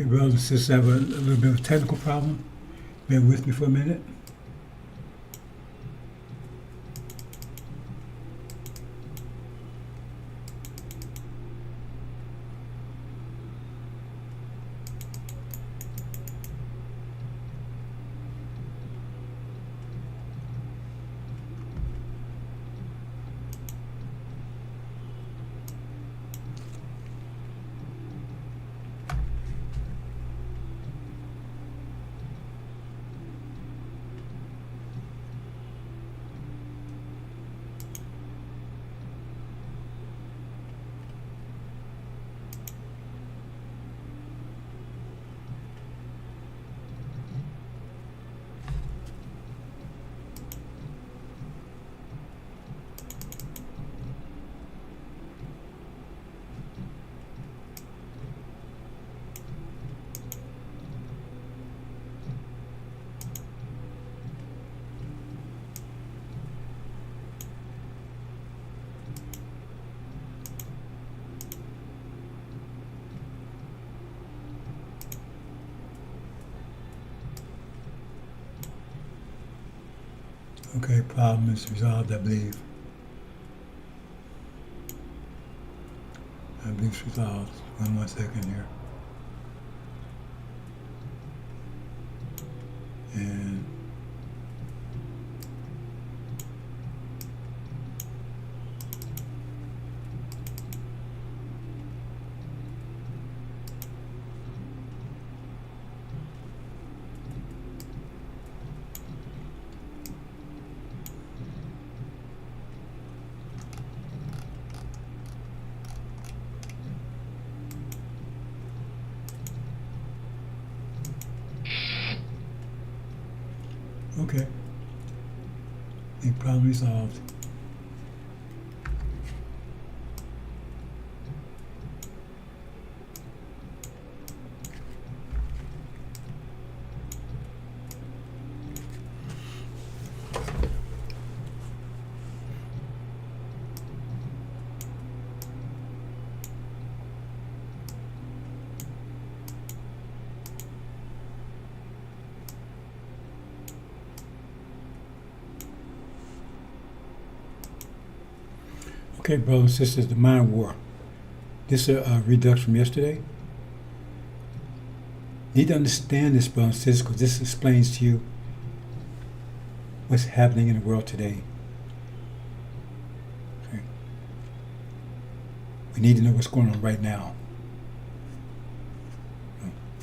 Okay, brothers and sisters, I have a little bit of a technical problem. Bear with me for a minute. Okay, problem is resolved, I believe. I believe it's resolved. One more second here. And okay. The problem resolved. Okay, brothers and sisters, the mind war. This is a redux from yesterday. Need to understand this, brothers and sisters, because this explains to you what's happening in the world today. Okay. We need to know what's going on right now.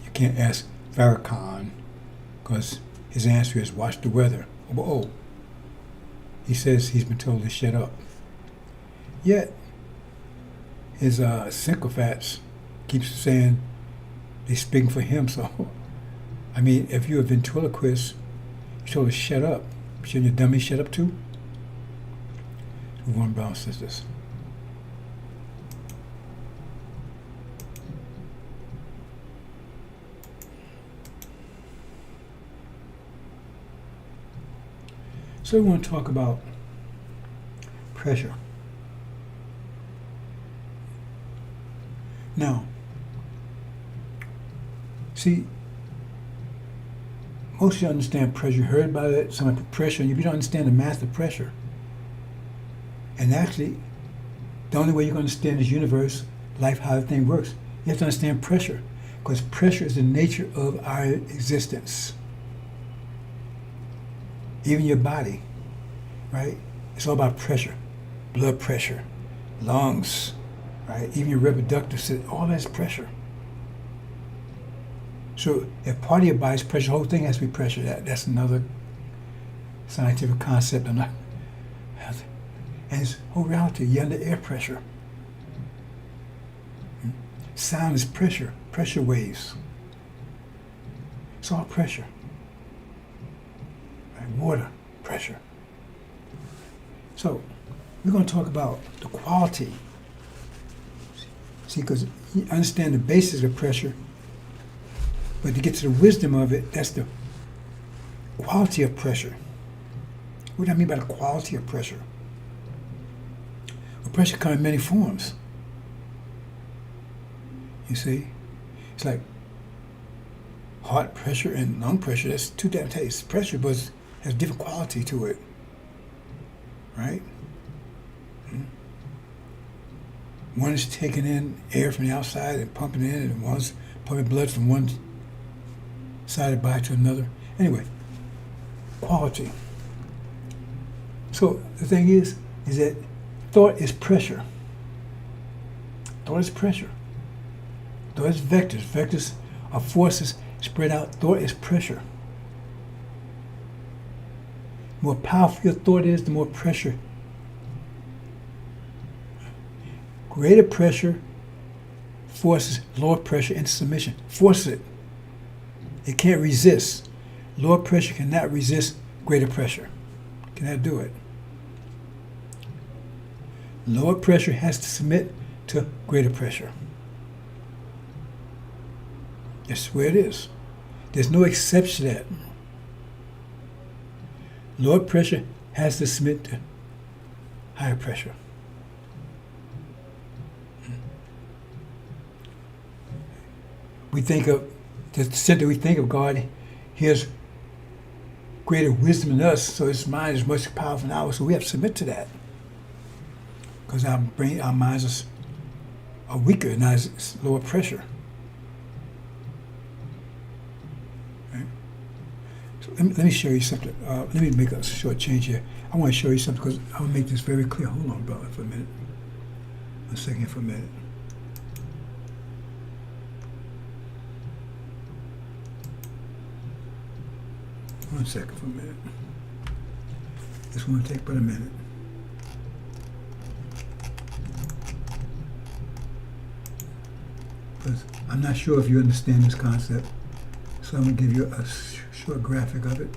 You can't ask Farrakhan, because his answer is watch the weather. Oh, he says he's been told to shut up. Yet, his sycophants keeps saying they're speaking for him. So, I mean, if you're a ventriloquist, you're told to shut up. Shouldn't your dummy shut up too? Move on, brothers and sisters. So we want to talk about pressure. Now, see, most of you understand pressure. You heard about it, someone put pressure on you. If you don't understand the math of pressure, and actually, the only way you're going to understand this universe, life, how the thing works, you have to understand pressure, because pressure is the nature of our existence. Even your body, right? It's all about pressure, blood pressure, lungs, right? Even your reproductive system, all that's pressure. So if part of your body's pressure, the whole thing has to be pressure. That's another scientific concept. And it's whole reality. You're under air pressure. Sound is pressure, pressure waves. It's all pressure. Right? Water, pressure. So we're going to talk about the quality. See, because you understand the basis of pressure, but to get to the wisdom of it, that's the quality of pressure. What do I mean by the quality of pressure? Well, pressure comes in many forms. You see? It's like heart pressure and lung pressure. That's two different tastes. Pressure but has different quality to it, right? One is taking in air from the outside and pumping in, and one's pumping blood from one side of the body to another. Anyway, quality. So the thing is that thought is pressure. Thought is pressure. Thought is vectors. Vectors are forces spread out. Thought is pressure. The more powerful your thought is, the more pressure. Greater pressure forces lower pressure into submission. Forces it. It can't resist. Lower pressure cannot resist greater pressure. Cannot do it. Lower pressure has to submit to greater pressure. That's where it is. There's no exception to that. Lower pressure has to submit to higher pressure. We think of, the center we think of God, He has greater wisdom in us, so His mind is much powerful than ours, so we have to submit to that. Because our minds are weaker, and it's lower pressure. Right? So let me show you something. Let me make a short change here. I want to show you something because I want to make this very clear. Hold on, brother, for a minute. 1 second for a minute. One second for a minute. This won't take but a minute. Because I'm not sure if you understand this concept, so I'm going to give you a short graphic of it.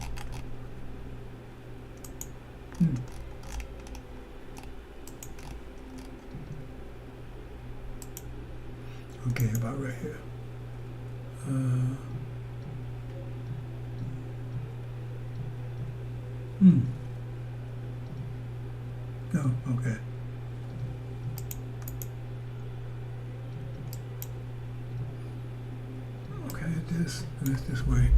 Okay, about right here. No, okay. Okay, this way.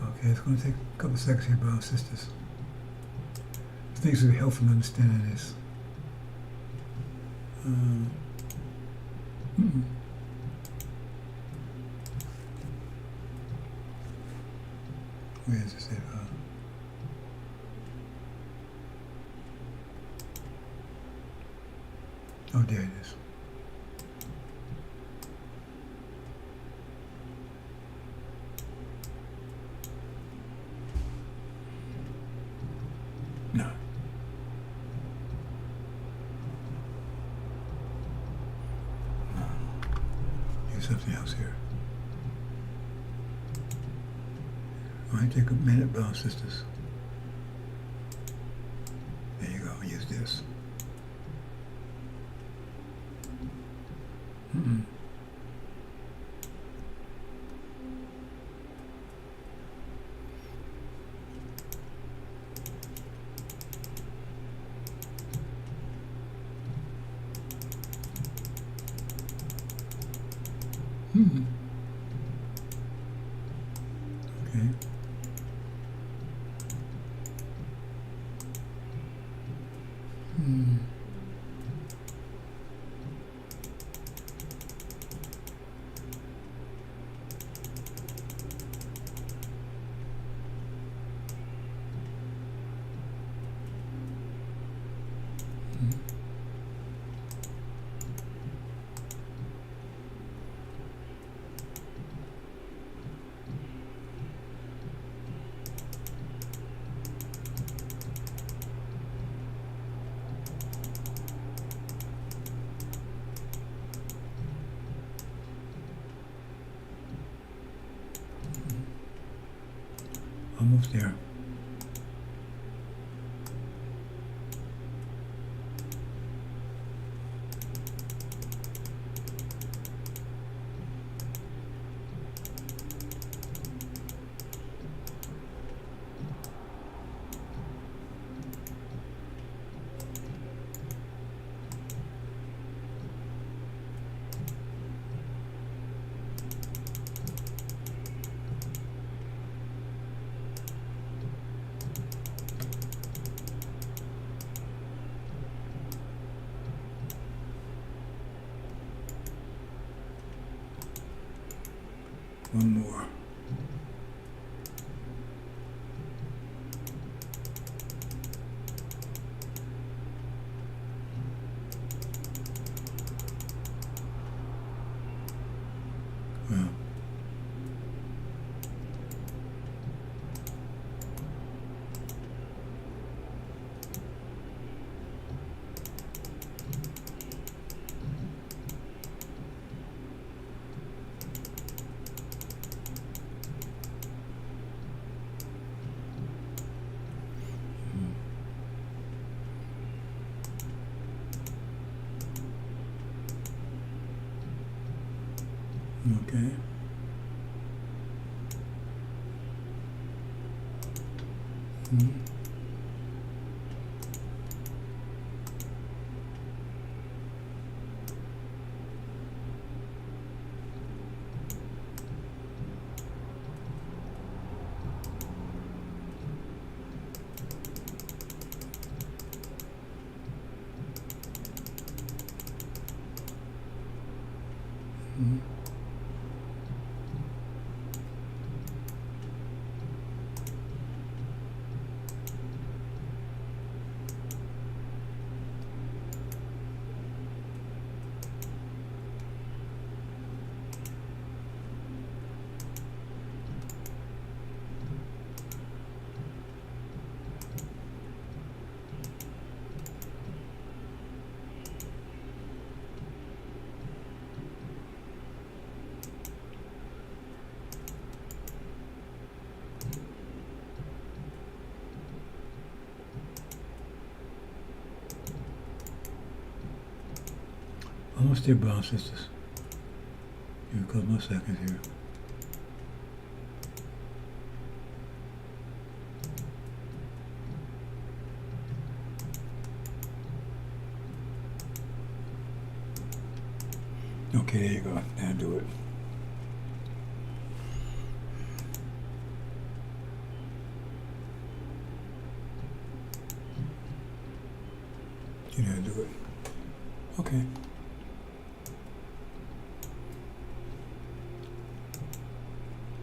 Okay, it's going to take a couple seconds here, brothers and sisters. Things will be helpful in understanding this. Where is this? Oh, there it is. No. Here's something else here. All right, take a minute, brothers and sisters. There you go, use this. Okay. Almost there. One more. Well. Okay. Mm-hmm. Mm-hmm. Almost there, brown sisters. Give a couple more seconds here. Okay, there you go. Now do it. You know how to do it. Okay.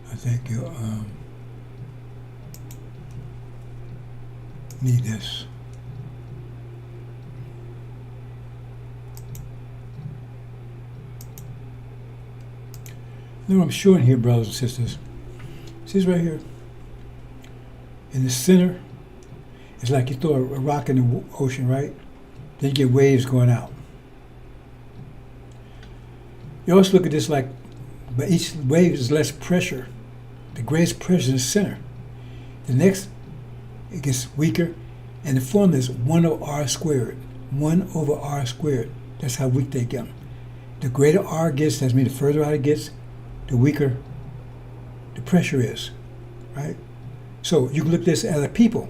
I think you need this. Now what I'm showing here, brothers and sisters. See this right here? In the center, it's like you throw a rock in the ocean, right? Then you get waves going out. You also look at this like, but each wave is less pressure. The greatest pressure is in the center. The next, it gets weaker, and the formula is 1 over r squared. 1 over r squared. That's how weak they get. The greater r gets, that means the further out it gets, the weaker the pressure is, right? So you can look at this as a people.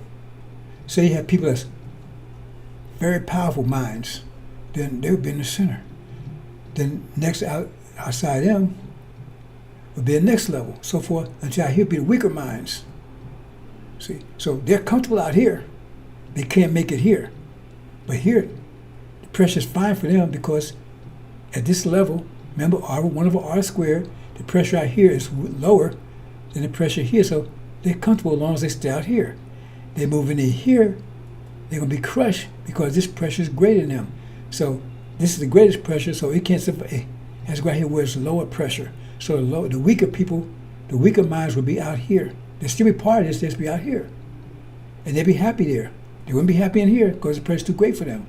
Say you have people that's very powerful minds, then they would be in the center. Then next outside them would be the next level, so forth, until here be the weaker minds. See, so they're comfortable out here. They can't make it here. But here, the pressure is fine for them because at this level, remember R, 1 over r squared, the pressure out here is lower than the pressure here, so they're comfortable as long as they stay out here. They move into here, they're going to be crushed because this pressure is greater than them. So this is the greatest pressure, so it can't survive. It has to go out here where it's lower pressure. So the weaker people, the weaker minds will be out here. They'll still be part of this, they'll be out here. And they'll be happy there. They wouldn't be happy in here because the pressure's too great for them.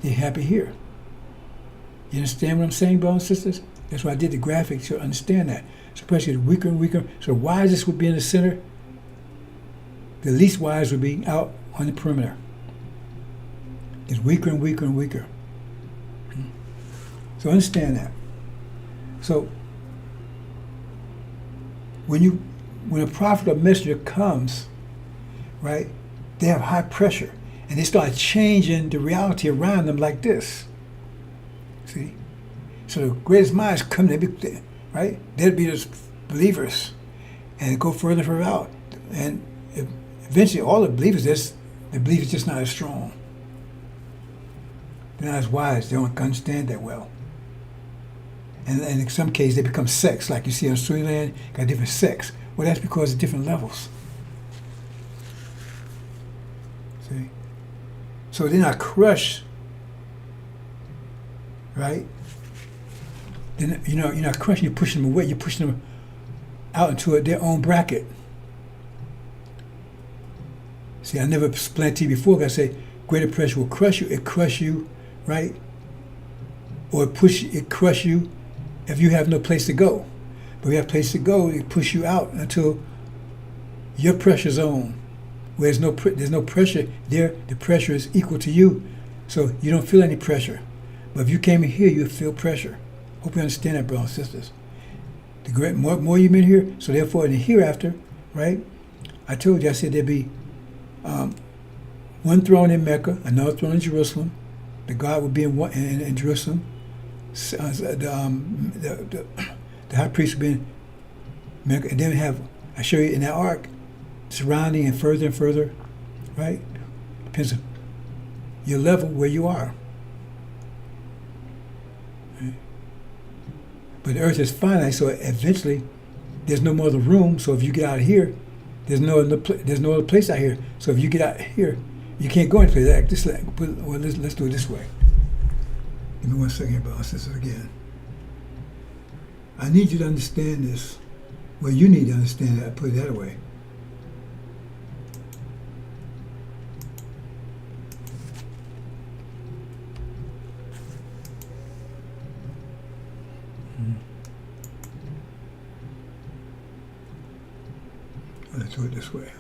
They're happy here. You understand what I'm saying, brothers and sisters? That's why I did the graphic to understand that. So pressure is weaker and weaker. So the wisest would be in the center. The least wise would be out on the perimeter. It's weaker and weaker and weaker. So understand that. So when a prophet or messenger comes, right, they have high pressure and they start changing the reality around them like this. See? So the greatest minds come, right? They'll be those believers and go further and further out. And eventually all the believers, the belief is just not as strong. They're not as wise. They don't understand that well. And in some cases, they become sects, like you see on Switzerland, got different sects. Well, that's because of different levels. See? So they're not crushed, right? Then you're not crushing. You're pushing them away. You're pushing them out into their own bracket. See, I never explained to you before. I say greater pressure will crush you. It crush you, right? Or it crush you if you have no place to go. But if you have a place to go, it push you out until your pressure zone, where there's no pressure there. The pressure is equal to you, so you don't feel any pressure. But if you came in here, you feel pressure. Hope you understand that, brothers and sisters. The more you've been here, so therefore in the hereafter, right? I told you, I said there'd be one throne in Mecca, another throne in Jerusalem. The God would be in Jerusalem. The high priest would be in Mecca, and then I show you in that ark, surrounding and further, right? Depends on your level where you are. Right? But the earth is finite, so eventually there's no more room. So if you get out of here, there's no other place out here. So if you get out here, you can't go any place. Let's do it this way. Give me 1 second here, brothers and sisters, again. I need you to understand this. Well, you need to understand that. I put it that way. Let's do it this way.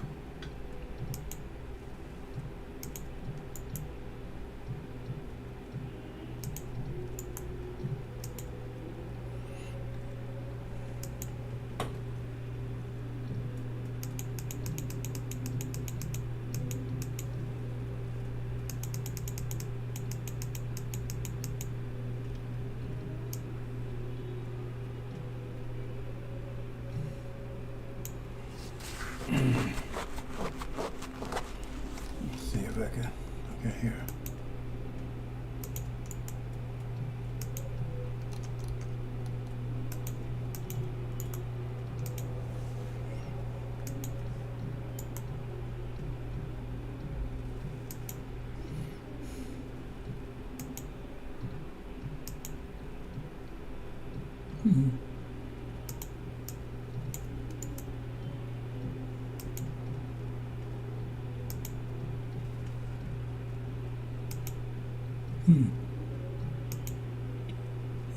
Let's see if I can. Okay, here. Mm-hmm.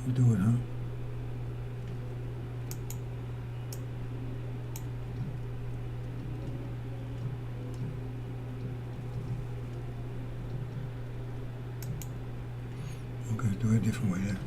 We'll do it, huh? Okay, do it a different way then.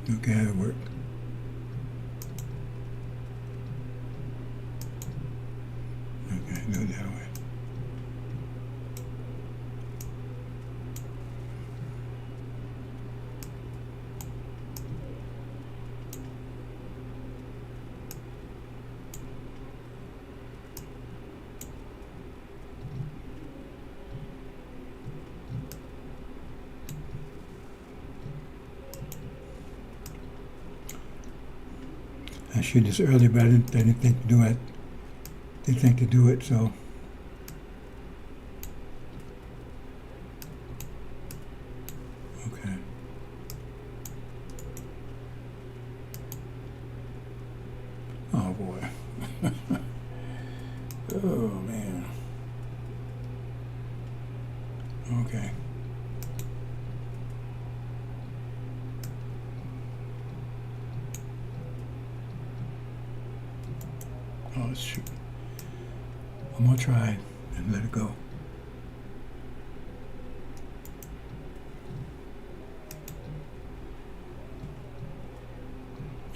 Okay, how it worked. Okay, do it that way. I should this earlier, but I didn't think to do it. Didn't think to do it, so. Okay. Oh boy. Oh man. Okay. Oh shoot. I'm gonna try and let it go.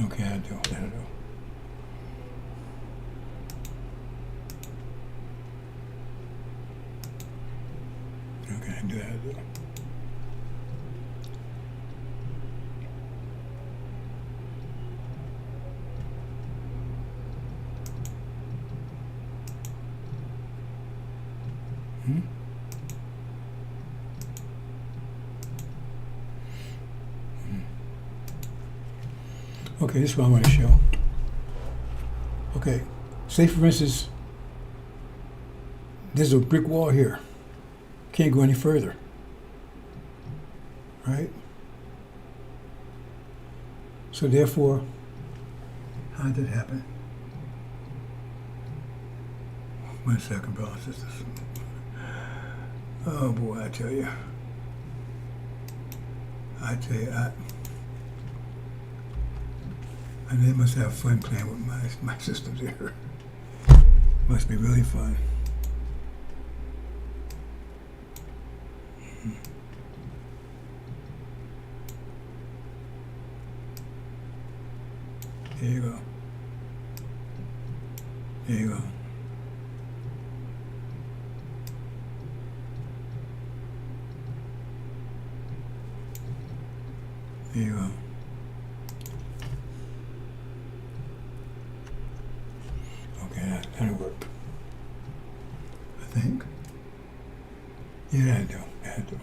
Okay, that'll do. do that. Hmm? Okay, this is what I want to show. Okay, say for instance, there's a brick wall here. Can't go any further. Right? So therefore, how did that happen? 1 second, brothers and sisters. Oh boy, I tell you, I mean, they must have fun playing with my systems here. Must be really fun. There you go. There you go. There you go. Okay, that'll work. I think. Yeah, that'll do. That'll do.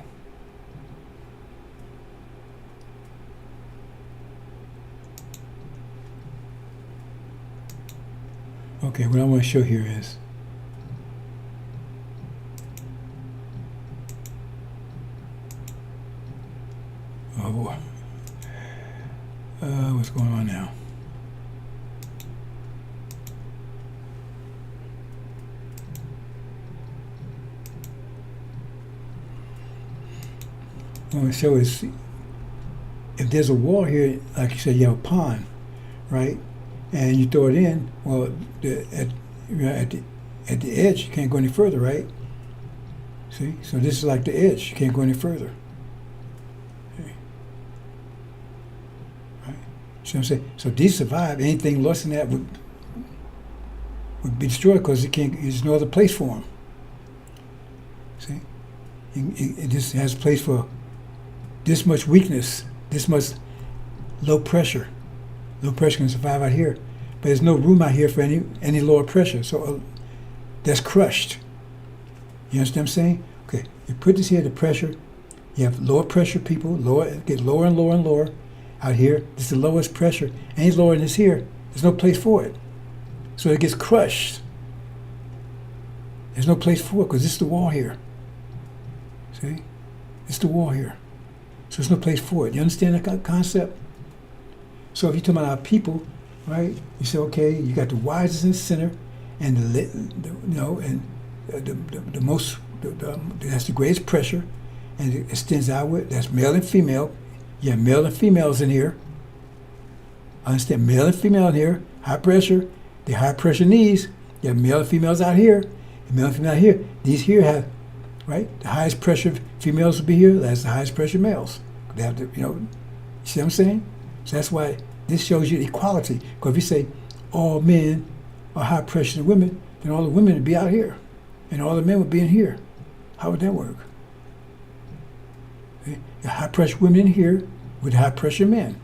Okay, what I want to show here is oh boy. What's going on now? What I want to show is if there's a wall here, like you said, you have a pond, right? And you throw it in, well, at the edge, you can't go any further, right? See? So this is like the edge. You can't go any further. Okay. Right? So I'm saying, so these survive. Anything less than that would be destroyed because there's no other place for them. See? It just has a place for this much weakness, this much low pressure. Low pressure can survive out here, but there's no room out here for any lower pressure. So that's crushed. You understand what I'm saying? Okay, you put this here, the pressure. You have lower pressure people, get lower and lower and lower. Out here, this is the lowest pressure. Any lower than this here, there's no place for it. So it gets crushed. There's no place for it because this is the wall here. See? It's the wall here. So there's no place for it. You understand that concept? So if you're talking about our people, right? You say, okay, you got the wisest in the center, and the most that's the greatest pressure, and it extends outward. That's male and female. You have male and females in here. Understand, male and female in here. High pressure. The high pressure knees. You have male and females out here. And male and female out here. These here have, right? The highest pressure females will be here. That's the highest pressure males. They have to, you see what I'm saying? So that's why this shows you equality. Because if you say all men are high pressure women, then all the women would be out here, and all the men would be in here. How would that work? Okay? The high pressure women in here with high pressure men.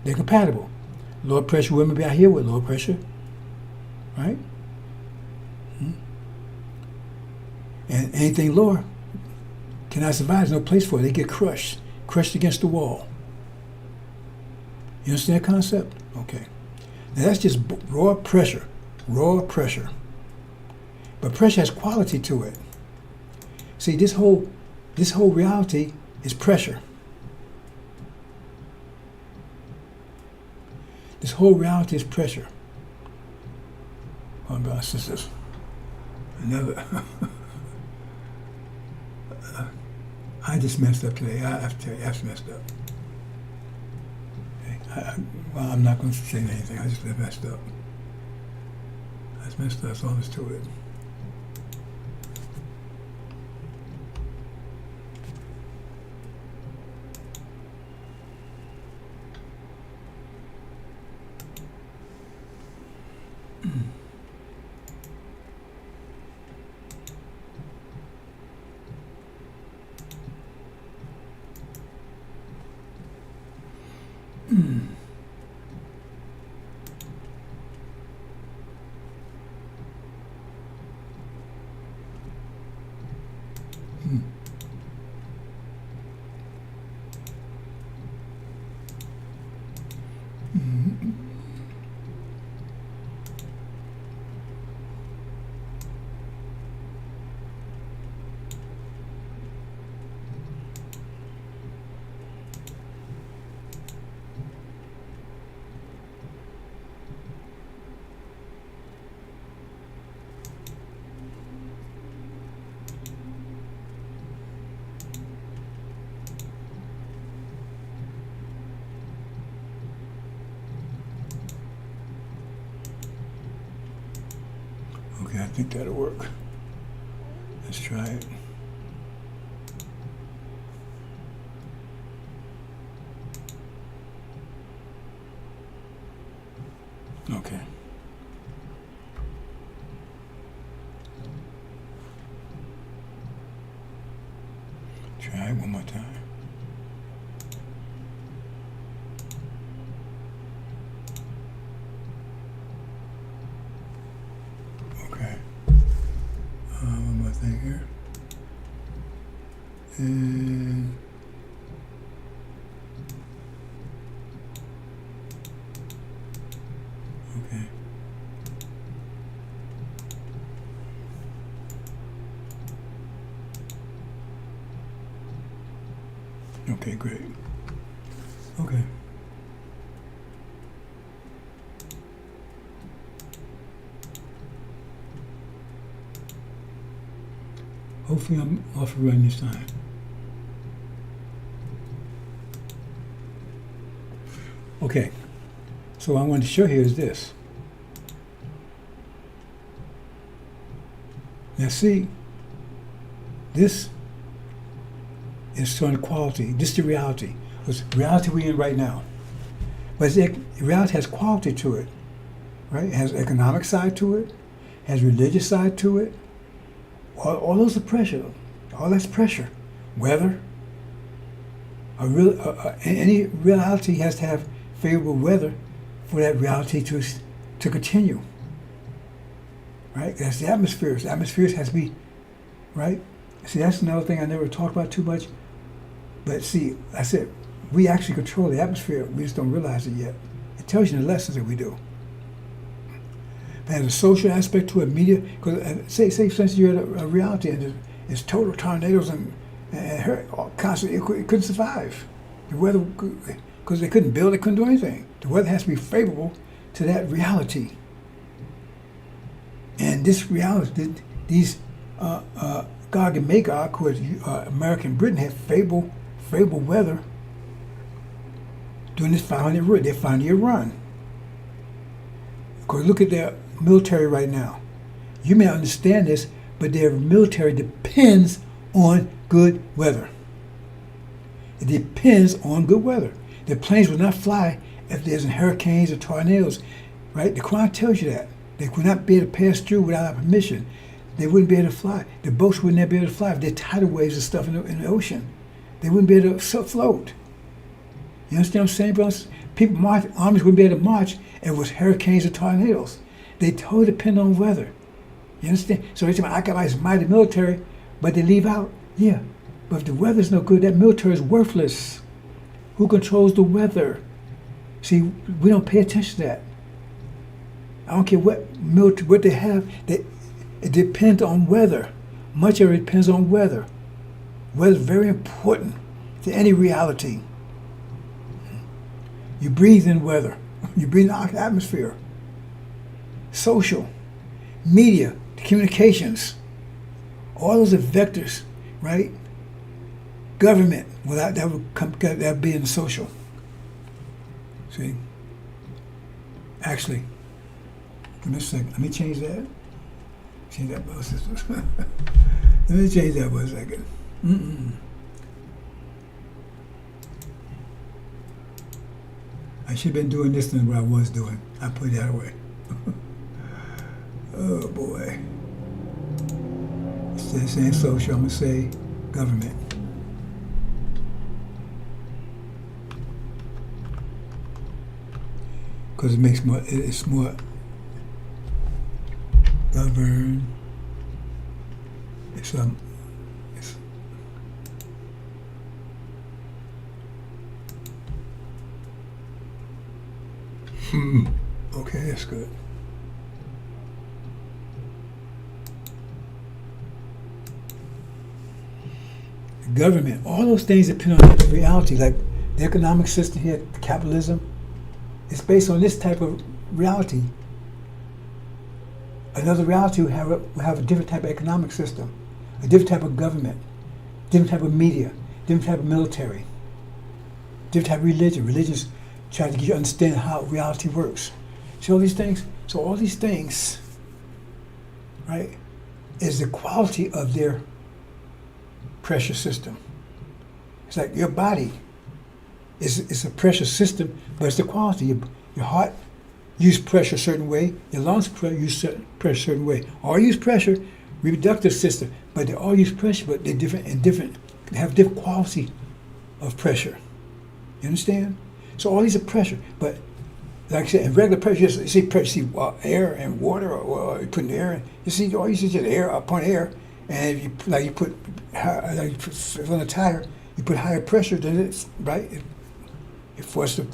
They're compatible. Low pressure women be out here with low pressure, right? And anything lower cannot survive. There's no place for it. They get crushed against the wall. You understand that concept? Okay. Now that's just raw pressure. But pressure has quality to it. See, this whole reality is pressure. This whole reality is pressure. Oh, brothers and sisters. I just messed up today. I have to tell you, I just messed up. Okay. Well, I'm not going to say anything. I just messed up. I just messed up. That's all there's to it. Okay, I think that'll work. Let's try it. Okay. Try it one more time. Okay. One more thing here. And okay. Okay, great. Okay. Hopefully I'm off and running this time. Okay. So what I want to show here is this. Now see, this is showing quality. This is the reality. It's the reality we're in right now. But reality has quality to it, right? It has economic side to it, has religious side to it. All those are pressure. All that's pressure. Weather. Any reality has to have favorable weather for that reality to continue. Right? That's the atmospheres. The atmospheres has to be, right? See, that's another thing I never talked about too much. But see, I said, we actually control the atmosphere. We just don't realize it yet. It tells you in the lessons that we do. But there's a social aspect to it, media. Because say for instance, you're at a reality and it's total tornadoes and constantly, it couldn't survive. The weather, because they couldn't build, they couldn't do anything. The weather has to be favorable to that reality. And this reality, these Gog and Magog, who is American Britain, had favorable weather during this 500-year run. Because look at their military right now. You may understand this, but their military depends on good weather. It depends on good weather. Their planes will not fly if there's hurricanes or tornadoes, right? The Quran tells you that. They would not be able to pass through without our permission. They wouldn't be able to fly. The boats would never be able to fly if there are tidal waves and stuff in the ocean. They wouldn't be able to float. You understand what I'm saying, brothers? Armies wouldn't be able to march if it was hurricanes or tornadoes. They totally depend on weather. You understand? So they say, I got my mighty military, but they leave out. Yeah, but if the weather's no good, that military is worthless. Who controls the weather? See, we don't pay attention to that. I don't care what they have. It depends on weather. Much of it depends on weather. Weather is very important to any reality. You breathe in weather. You breathe in the atmosphere. Social, media, communications. All those are vectors, right? Government, well, that would be in social. See? Actually, give me a second. Let me change that. Change that bus. Let me change that for a second. I should have been doing this than what I was doing. I put that away. Oh boy. Instead of saying social, I'm going to say government. because it makes more. It's more govern. It's It's, okay, that's good. The government, all those things depend on reality, like the economic system here, capitalism. It's based on this type of reality. Another reality will have a different type of economic system, a different type of government, different type of media, different type of military, different type of religion. Religions try to get you to understand how reality works. See all these things? So all these things, right, is the quality of their pressure system. It's like your body is a pressure system, but it's the quality. Your heart use pressure a certain way, your lungs use pressure a certain way. All use pressure, reproductive system, but they all use pressure, but they're different and different. They have different quality of pressure. You understand? So all these are pressure, but like I said, in regular pressure, you see pressure, air and water, or you put in the air. You see, all you see is just air upon air, and if you put on a tire, you put higher pressure, then it's right. It forces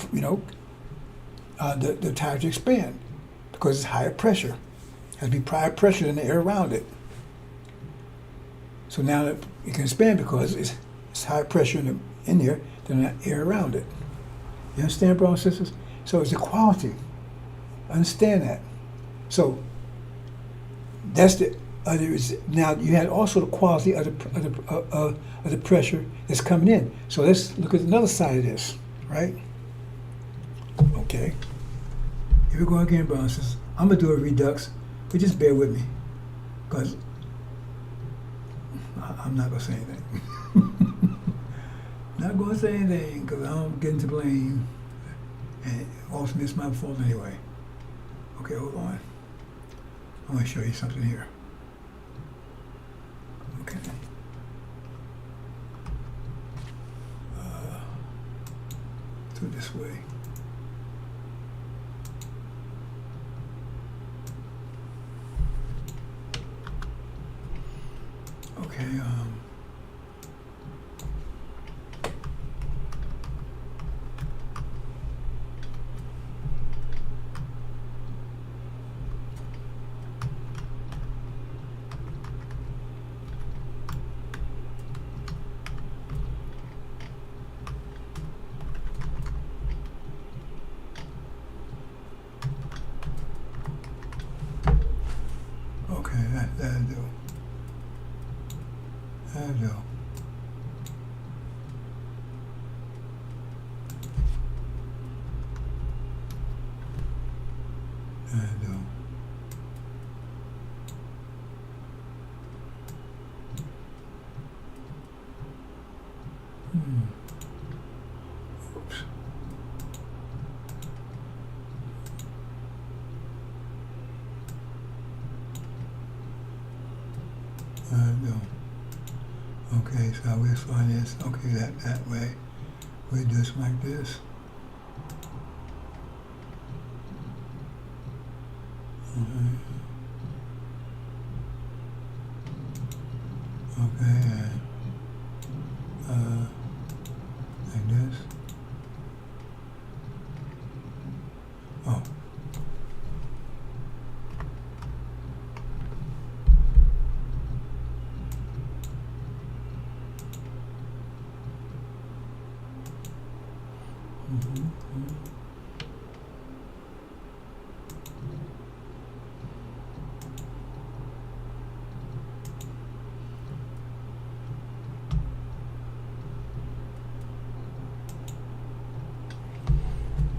the tire to expand because it's higher pressure. It has to be higher pressure than the air around it. So now it can expand because it's higher pressure in there than the air around it. You understand, brothers and sisters? So it's equality. Understand that. So that's the other. Now you had also the quality of the pressure that's coming in. So let's look at another side of this, right? Okay. Here we go again, brothers and sisters. I'm gonna do a redux, but just bear with me, because I'm not gonna say anything. Not gonna say anything, because I don't get into blame. And ultimately, it's my fault anyway. Okay, hold on. I want to show you something here. Okay. Do it this way. Okay. Okay, that'll do. That'll do. That'll do. Oops. No. Okay, so we'll find this. Okay, that way. We do this like this. Okay, and like this. Oh.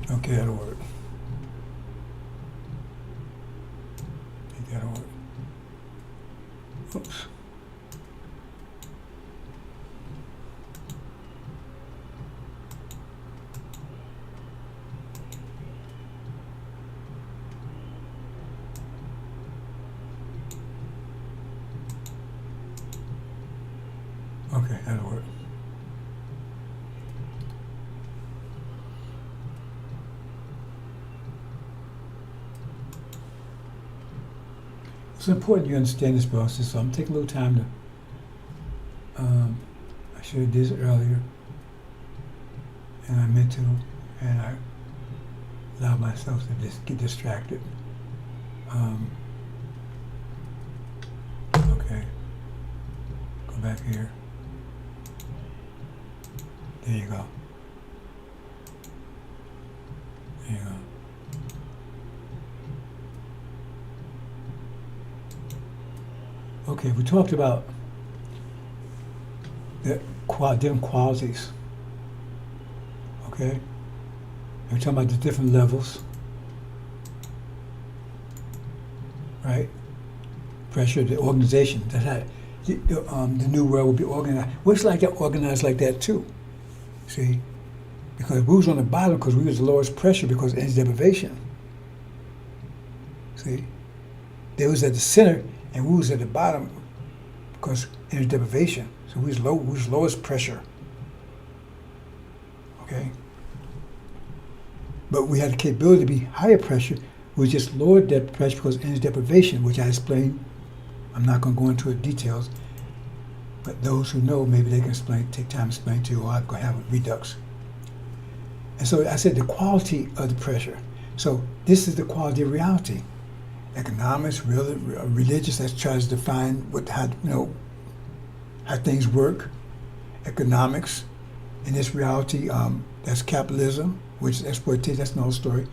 Okay, that'll work. I think that'll work. Oops. Okay, that'll work. It's important you understand this process, so I'm taking a little time to, I should have did this earlier, and I meant to, and I allowed myself to just get distracted. Okay, go back here. There you go. There you go. Okay, we talked about the different qualities. Okay, and we're talking about the different levels, right? Pressure, the organization. That's how the new world will be organized. What's like that organized like that too? See, because we was on the bottom because we was the lowest pressure because of energy deprivation. See, they was at the center. And we was at the bottom because energy deprivation. So we was lowest pressure. Okay? But we had the capability to be higher pressure. We was just lower pressure because of energy deprivation, which I explained. I'm not going to go into the details. But those who know, maybe they can take time to explain to you, or I'm going to have a redux. And so I said the quality of the pressure. So this is the quality of reality. Economics, religious, that tries to define how things work. Economics, in this reality, that's capitalism, which is exploitation. That's another story.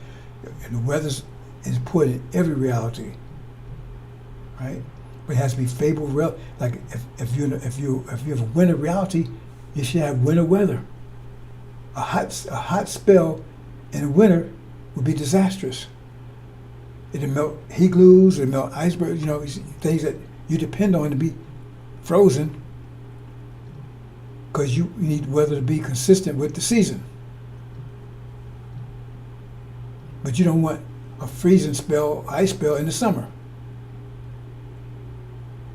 And the weather is important in every reality, right? But it has to be favorable. Like if you have a winter reality, you should have winter weather. A hot spell in the winter would be disastrous. It'll melt igloos, it'll melt icebergs, things that you depend on to be frozen because you need weather to be consistent with the season. But you don't want a freezing spell, ice spell in the summer.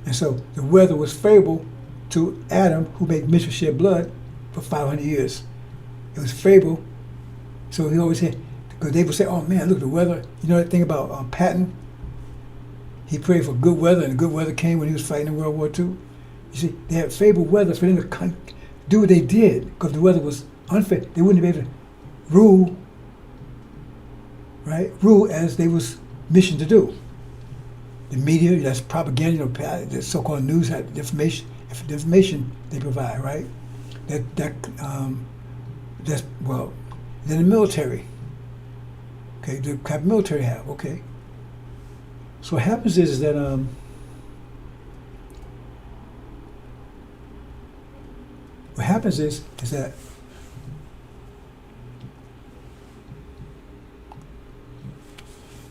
And so the weather was favorable to Adam, who made Mitchell shed blood for 500 years. It was favorable, so he always had. Because they would say, oh man, look at the weather. You know that thing about Patton? He prayed for good weather, and good weather came when he was fighting in World War II. You see, they had favorable weather for them to do what they did, because the weather was unfair. They wouldn't be able to rule, right? Rule as they was missioned to do. The media, that's propaganda, the so-called news, had the information they provide, right? That's well, then the military. Okay, the kind of military have, okay. So what happens is that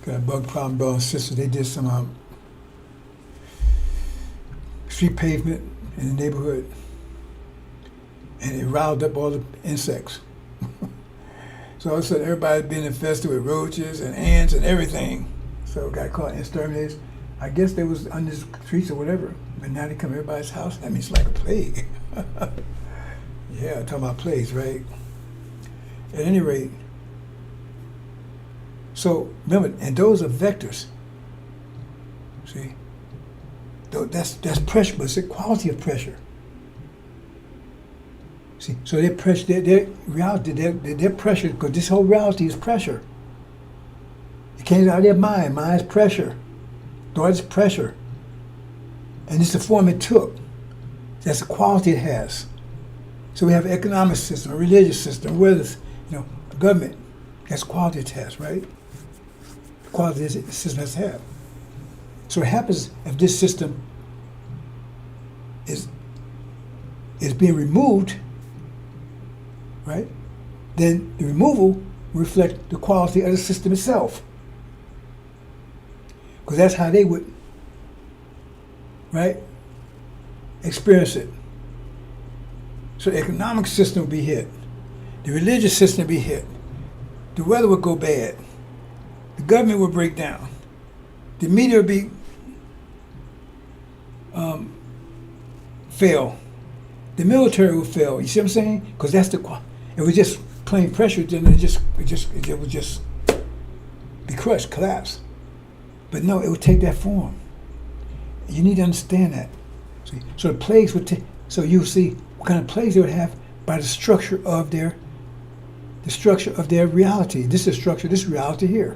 got a bug problem, brother and sister. They did some street pavement in the neighborhood, and it riled up all the insects. So all of a sudden, everybody's being infested with roaches and ants and everything. So got caught exterminators. I guess they was on the streets or whatever. But now they come to everybody's house. That means like a plague. Yeah, talking about plagues, right? At any rate, so remember, and those are vectors. See, that's pressure, but it's the quality of pressure. See, so their pressure, their reality, their pressure, because this whole reality is pressure. It came out of their mind. Mind's pressure. Thought is pressure. And it's the form it took. That's the quality it has. So we have an economic system, a religious system, whether it's, a government. That's quality it has, right? The quality the system has to have. So what happens if this system is being removed, right? Then the removal reflects the quality of the system itself. Because that's how they would, right, experience it. So the economic system would be hit. The religious system would be hit. The weather would go bad. The government would break down. The media would be fail. The military would fail. You see what I'm saying? Because that's the quality. If it was just plain pressure, then it would just be crushed, collapse. But no, it would take that form. You need to understand that. See, so the plagues would take. So you see what kind of plagues they would have by the structure of their reality. This is structure. This reality here.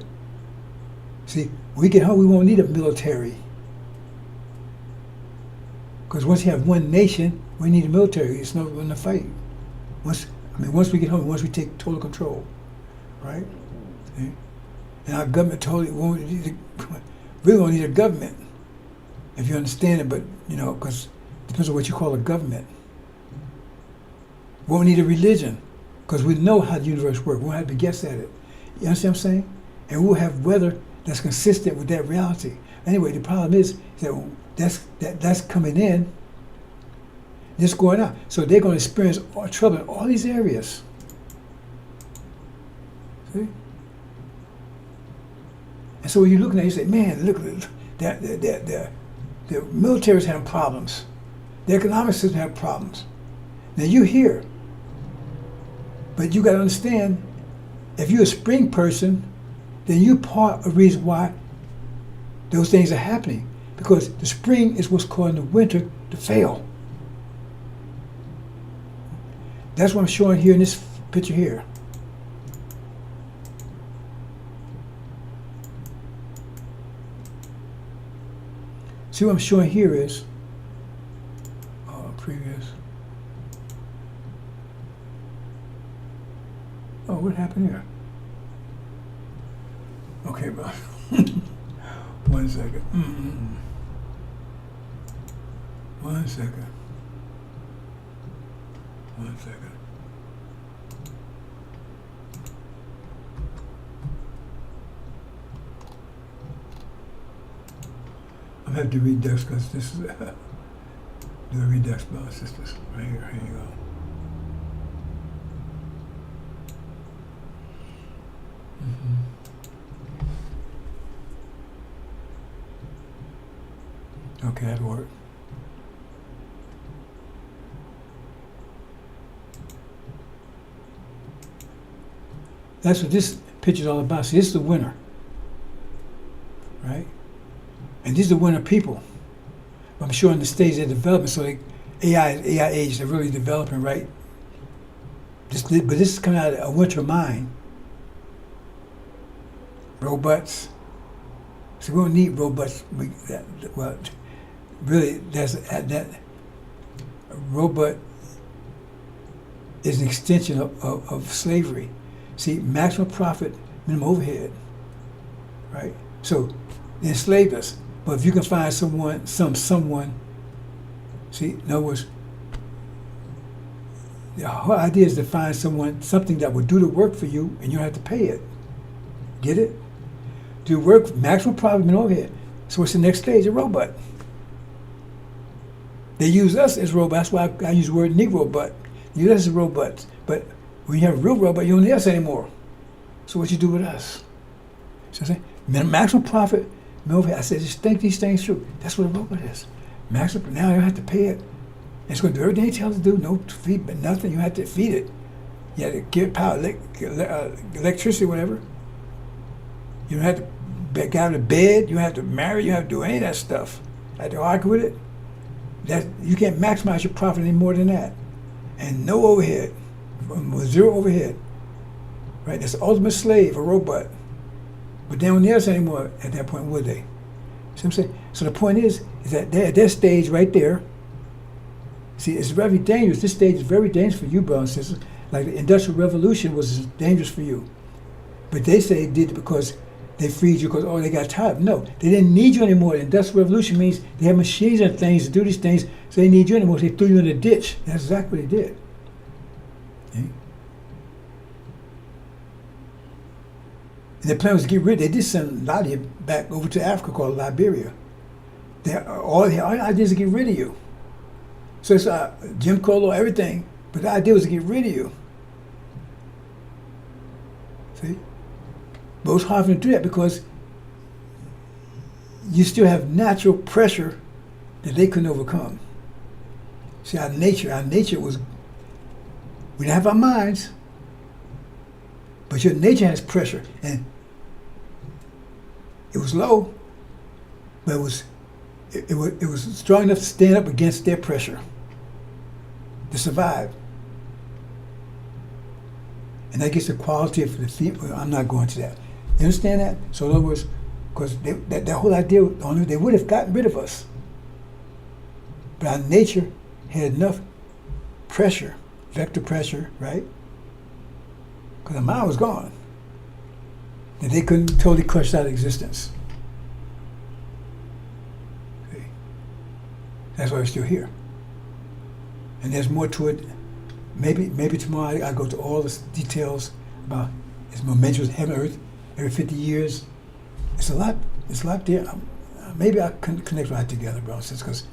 See, when we get home, we won't need a military. Because once you have one nation, we need a military. It's not going to fight. Once we get home, once we take total control, right? See? And our government totally won't need we won't need a government, if you understand it. But because it depends on what you call a government. We won't need a religion, because we know how the universe works. We won't have to guess at it. You understand what I'm saying? And we'll have weather that's consistent with that reality. Anyway, the problem is that that's coming in, this going out. So they're going to experience trouble in all these areas. See? And so when you're looking at it, you say, man, look, the military's having problems. The economic system have problems. Now you're here. But you got to understand, if you're a spring person, then you're part of the reason why those things are happening. Because the spring is what's causing the winter to fail. That's what I'm showing here in this picture here. See, what I'm showing here is previous. Oh, what happened here? Okay, bro. 1 second. 1 second. 1 second. I'm going to have to redux because this is do a redux, brothers and sisters. Right here. Here you go. Okay, that'll work. That's what this picture is all about. See, this is the winter, right? And these are the winter people. I'm sure in the stage they're developing, so AI age, they're really developing, right? But this is coming out of a winter mind. Robots. So we don't need robots. Really, that robot is an extension of slavery. See, maximum profit, minimum overhead, right? So they enslaved us. But if you can find someone, see, in other words, the whole idea is to find something that will do the work for you, and you don't have to pay it. Get it? Do work, maximum profit, minimum overhead. So what's the next stage? A robot. They use us as robots. That's why I use the word Negro, but use us as robots. But when you have a real robot, you don't need us anymore. So what you do with us? So I say, maximum profit, minimum overhead. I said, just think these things through. That's what a robot is. Maximum, now you don't have to pay it. It's going to do everything it tells it to do. No feed, but nothing. You have to feed it. You have to give power, electricity, whatever. You don't have to get out of bed. You don't have to marry. You don't have to do any of that stuff. You have to argue with it. You can't maximize your profit any more than that. And no overhead. Zero overhead. Right? That's the ultimate slave, a robot. But they don't need us anymore at that point, would they? See what I'm saying? So the point is that they're at that stage right there. See, it's very dangerous. This stage is very dangerous for you, brothers and sisters. Like the Industrial Revolution was dangerous for you. But they say they did it because they freed you because, they got tired. No, they didn't need you anymore. The Industrial Revolution means they have machines and things to do these things, so they need you anymore. So they threw you in the ditch. That's exactly what they did. See? And their plan was to get rid. They did send a lot of you back over to Africa called Liberia. All the idea is to get rid of you. So it's Jim Crow law, everything, but the idea was to get rid of you. See? But it was hard for them to do that because you still have natural pressure that they couldn't overcome. See, our nature was, we didn't have our minds, but your nature has pressure. And it was low, but it was strong enough to stand up against their pressure to survive. And that gets the quality of the theme. I'm not going to that. You understand that? So in other words, because that whole idea, they would have gotten rid of us. But our nature had enough pressure, vector pressure, right? Because the mind was gone. That they couldn't totally crush out existence. See? That's why we're still here. And there's more to it. Maybe tomorrow I go to all the details about its momentum, heaven, earth, every 50 years. It's a lot there. Maybe I can connect right together, bro, because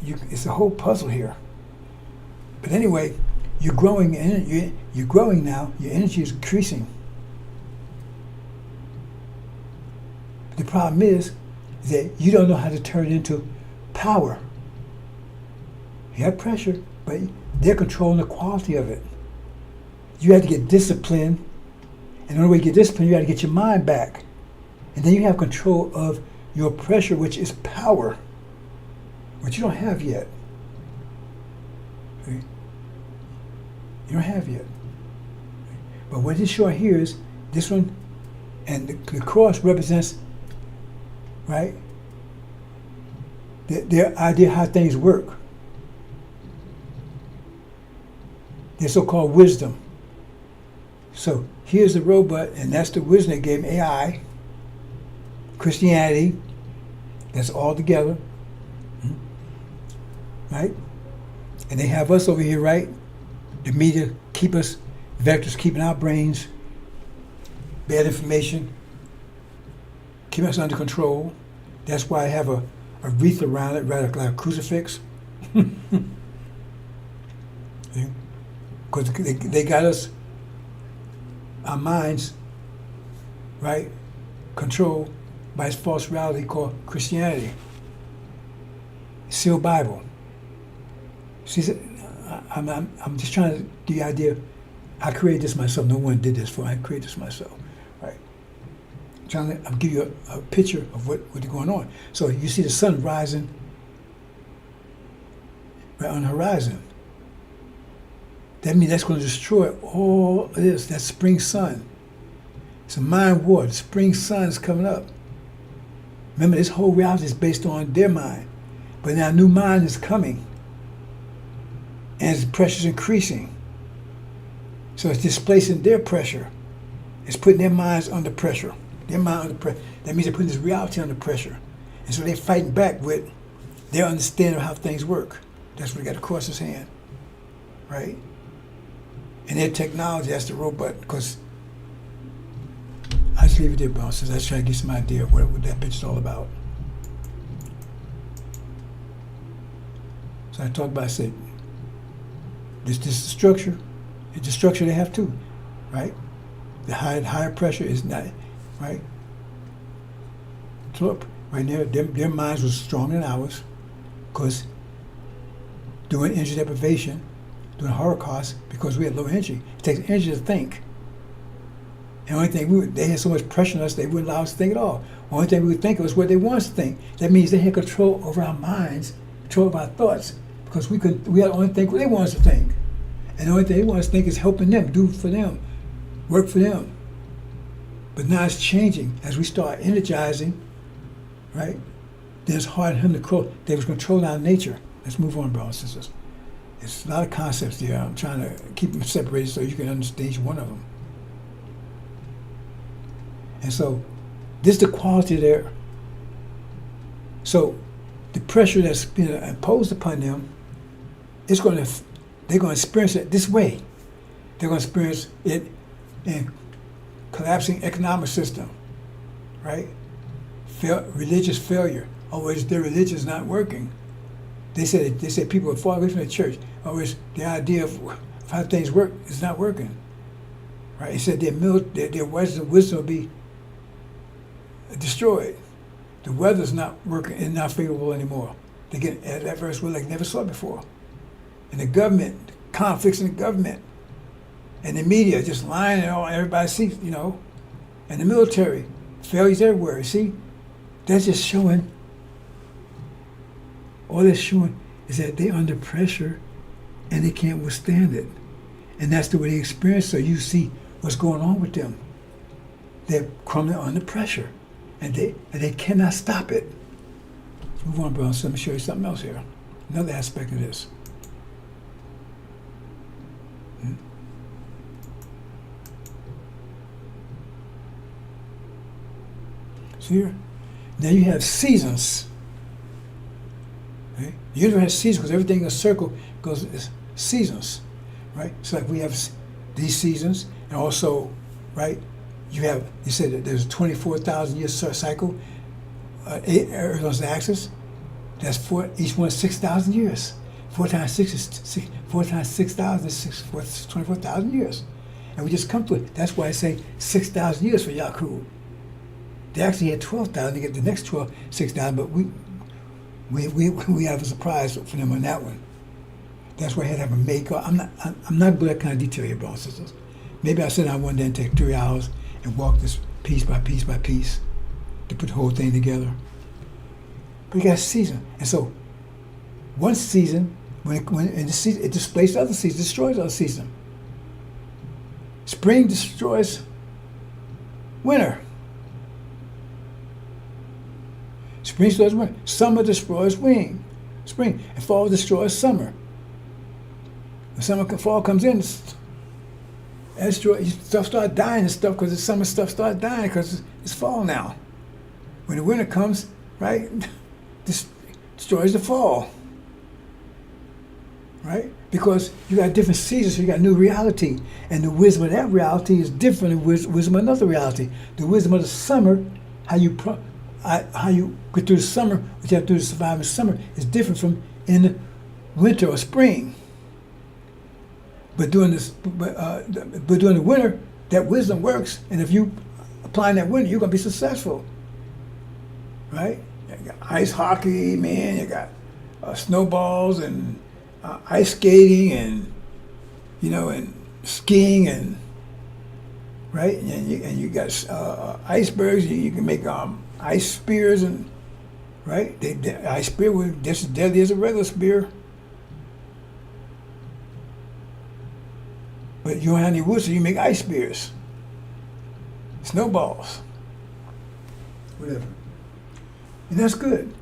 it's a whole puzzle here. But anyway, you're growing now. Your energy is increasing. But the problem is that you don't know how to turn it into power. You have pressure, but they're controlling the quality of it. You have to get disciplined, and the only way to get disciplined, you have to get your mind back. And then you have control of your pressure, which is power, which you don't have yet. See? You don't have yet. But what it's showing here is this one, and the cross represents, right, their idea how things work. Their so-called wisdom. So here's the robot, and that's the wisdom they gave AI, Christianity, that's all together, right? And they have us over here, right? The media keep us, vectors keeping our brains, bad information, keeping us under control. That's why I have a wreath around it, rather like a crucifix. Because they got us, our minds, right, controlled by this false reality called Christianity. Sealed Bible. See, I'm just trying to get the idea. I created this myself. No one did this for me. I created this myself, right? I'm give you a picture of what's going on. So you see the sun rising right on the horizon. That means that's going to destroy all of this. That spring sun. It's a mind war. The spring sun is coming up. Remember, this whole reality is based on their mind. But now a new mind is coming. And the pressure is increasing. So it's displacing their pressure. It's putting their minds under pressure. Their mind under pressure. That means they're putting this reality under pressure. And so they're fighting back with their understanding of how things work. That's what they got across his hand. Right? And their technology, that's the robot, because I just leave it there, bro, since I was trying to get some idea of what that bitch is all about. So I talked about, I said, this is the structure. It's the structure they have too, right? The higher pressure is not, right? So right there, their minds was stronger than ours, because doing energy deprivation, doing Holocaust, because we had low energy. It takes energy to think. And the only thing they had so much pressure on us, they wouldn't allow us to think at all. The only thing we would think of was what they want us to think. That means they had control over our minds, control over our thoughts, because we had to only think what they want us to think. And the only thing they want us to think is helping them, do for them, work for them. But now it's changing as we start energizing, right? Then it's hard for him to control. They was controlling our nature. Let's move on, brothers and sisters. It's a lot of concepts there. I'm trying to keep them separated so you can understand each one of them. And so, this is the quality there. So, the pressure that's being imposed upon them, they're going to experience it this way. They're going to experience it in collapsing economic system, right? Religious failure. Always their religion is not working. They said people would fall away from the church. Always the idea of how things work is not working. Right? He said their wisdom will be destroyed. The weather's not working and not favorable anymore. They get adverse weather like never saw before. And the government, conflicts in the government, and the media just lying and all everybody sees, and the military, failures everywhere. You see, that's just showing All they're showing is that they're under pressure and they can't withstand it. And that's the way they experience it. So you see what's going on with them. They're crumbling under pressure and they cannot stop it. Let's move on, bro. So let me show you something else here. Another aspect of this. So here, now you have seasons. Right? The universe has seasons because everything in a circle goes is seasons, right? So like we have these seasons, and also, right? You said that there's a 24,000 year cycle. Earth's axis. That's each one 6,000 years. 4 times 6 is 4 times 6,000 is 24,000 years, and we just come to it. That's why I say 6,000 years for Yakub. They actually had 12,000 to get the next 6,000, but we have a surprise for them on that one. That's why I had to have a maker. I'm not good at that kind of detail here, brothers and sisters. Maybe I sit down one day and take 3 hours and walk this piece by piece by piece to put the whole thing together. But you got a season, and so one season it displaces other seasons, destroys other season. Spring destroys winter. Spring destroys winter. Summer destroys spring. And fall destroys summer. When fall comes in, stuff starts dying and stuff because the summer stuff starts dying because it's fall now. When the winter comes, right, this destroys the fall. Right? Because you got different seasons, so you got new reality. And the wisdom of that reality is different than wisdom of another reality. The wisdom of the summer, how you get through the summer, what you have to do to survive in summer, is different from in the winter or spring. But during the winter, that wisdom works, and if you apply that winter, you're gonna be successful. Right? You got ice hockey, man. You got snowballs and ice skating, and and skiing, and right, and you got icebergs. You can make ice spears, and right, the ice spear was just as deadly as a regular spear. But you don't have any wood, so you make ice spears, snowballs, whatever, and that's good.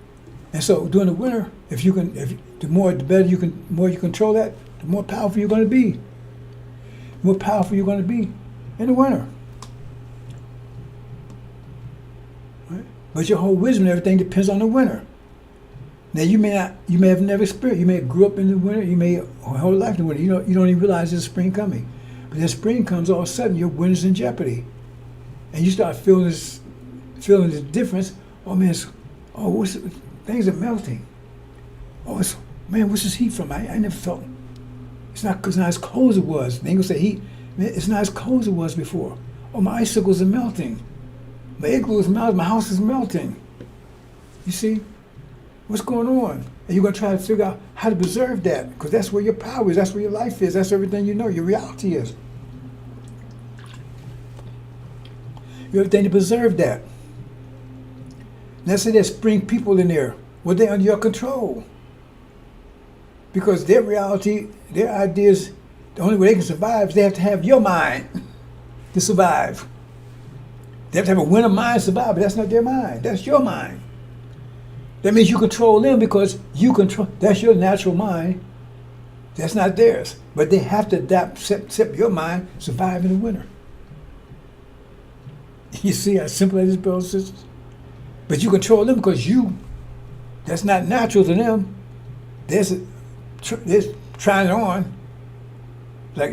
And so during the winter, the more you control that, the more powerful you're going to be. The more powerful you're going to be in the winter. Right? But your whole wisdom and everything depends on the winter. Now you may have never experienced. You may have grew up in the winter. You may your whole life in the winter. You don't even realize there's spring coming. But then spring comes, all of a sudden your winter's in jeopardy, and you start feeling this difference. Oh man, things are melting. Oh, what's this heat from? I never felt. It's not as cold as it was. They ain't gonna say heat. Man, it's not as cold as it was before. Oh, my icicles are melting. My igloo is melting. My house is melting. You see? What's going on? And you're gonna try to figure out how to preserve that, because that's where your power is. That's where your life is. That's everything you know. Your reality is. You have everything to preserve that. Let's say there's spring people in there. Well, they're under your control. Because their reality, their ideas, the only way they can survive is they have to have your mind to survive. They have to have a winner mind to survive, but that's not their mind. That's your mind. That means you control them because that's your natural mind. That's not theirs. But they have to adapt, accept your mind, survive in the winter. You see how simple it is, brothers and sisters? But you control them because that's not natural to them. They're trying it on. Like,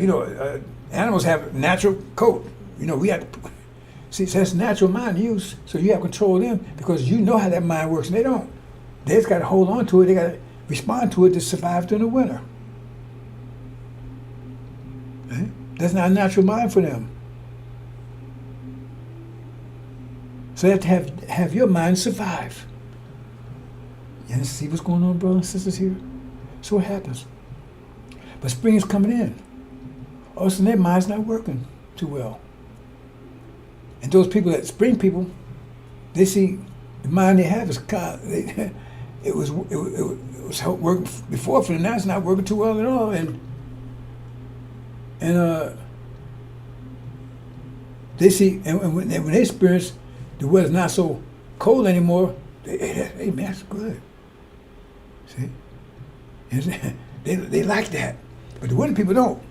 animals have a natural coat. We have to, see, so that's natural mind use. So you have control of them because you know how that mind works and they don't. They just got to hold on to it. They got to respond to it to survive during the winter. Okay? That's not a natural mind for them. So you have to have your mind survive. You see what's going on, brothers and sisters, here? So what happens? But spring is coming in. All of a sudden, their mind's not working too well. And those people, spring people, they see the mind they have is it was working before for them. Now it's not working too well at all. And they see, and when they experience the weather's not so cold anymore, hey man, that's good. See, and they like that, but the winter people don't.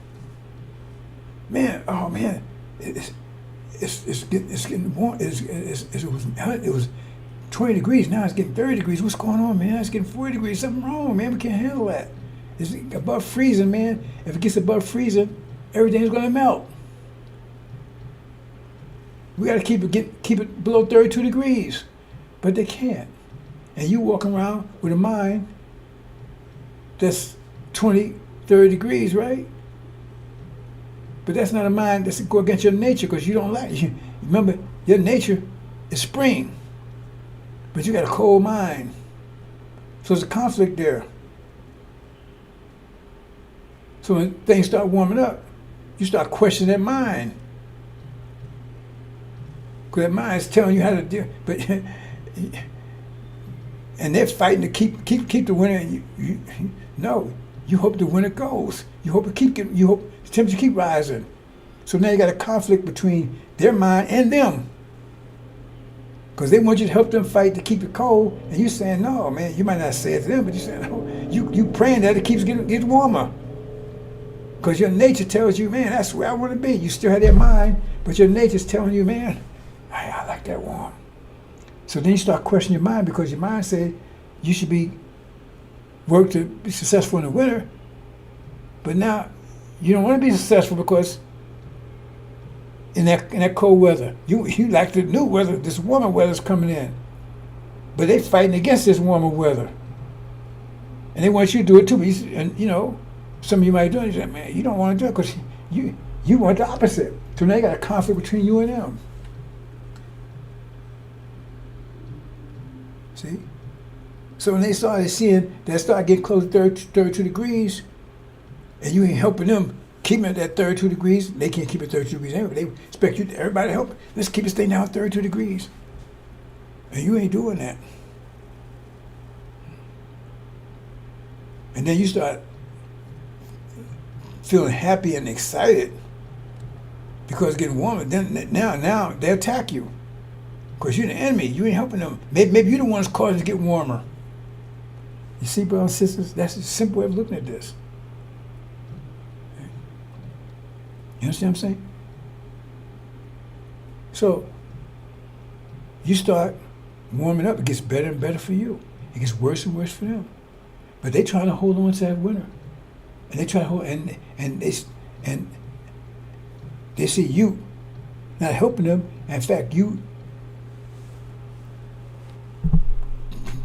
Man, oh man, it's getting warm. It was 20 degrees. Now it's getting 30 degrees. What's going on, man? It's getting 40 degrees. Something wrong, man. We can't handle that. It's above freezing, man. If it gets above freezing, everything's gonna melt. We gotta keep it below 32 degrees, but they can't. And you walking around with a mind that's 20, 30 degrees, right? But that's not a mind that's go against your nature, because you don't like it. Remember, your nature is spring, but you got a cold mind. So there's a conflict there. So when things start warming up, you start questioning that mind. Because that mind is telling you how to deal. But and they're fighting to keep the winter. No, you hope the winter goes. You hope the temperature keep rising. So now you got a conflict between their mind and them. Because they want you to help them fight to keep it cold, and you saying, no, man, you might not say it to them, but you saying, no, you praying that it keeps getting warmer. Because your nature tells you, man, that's where I want to be. You still have that mind, but your nature's telling you, man, I like that warm. So then you start questioning your mind, because your mind said you should work to be successful in the winter, but now you don't want to be successful because in that cold weather, you like the new weather, this warmer weather's coming in, but they fighting against this warmer weather, and they want you to do it too. And some of you might do it. You say, man, you don't want to do it because you want the opposite. So now you got a conflict between you and them. See? So when they started seeing that start getting close to 32 degrees, and you ain't helping them keep it at 32 degrees, they can't keep it 32 degrees anyway. They expect everybody to help. Let's keep it staying down at 32 degrees. And you ain't doing that. And then you start feeling happy and excited because it's getting warmer. Then now they attack you because you're the enemy. You ain't helping them. Maybe you're the one that's causing it to get warmer. You see, brothers and sisters, that's a simple way of looking at this. You understand what I'm saying? So you start warming up, it gets better and better for you. It gets worse and worse for them. But they trying to hold on to that winter. And they try to hold, and they see you not helping them. In fact, you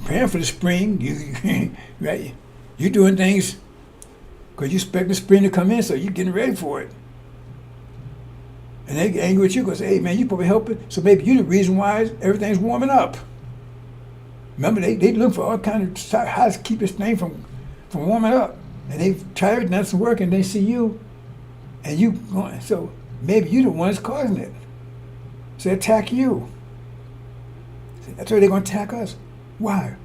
praying for the spring. You right? You doing things because you expect the spring to come in, so you getting ready for it. And they get angry with you because, hey man, you probably helping. So maybe you're the reason why everything's warming up. Remember, they look for all kinds of how to keep this thing from warming up. And they try everything that's work, and they see you, and you going. So maybe you're the one that's causing it. So they attack you. See, that's why they're going to attack us. Why?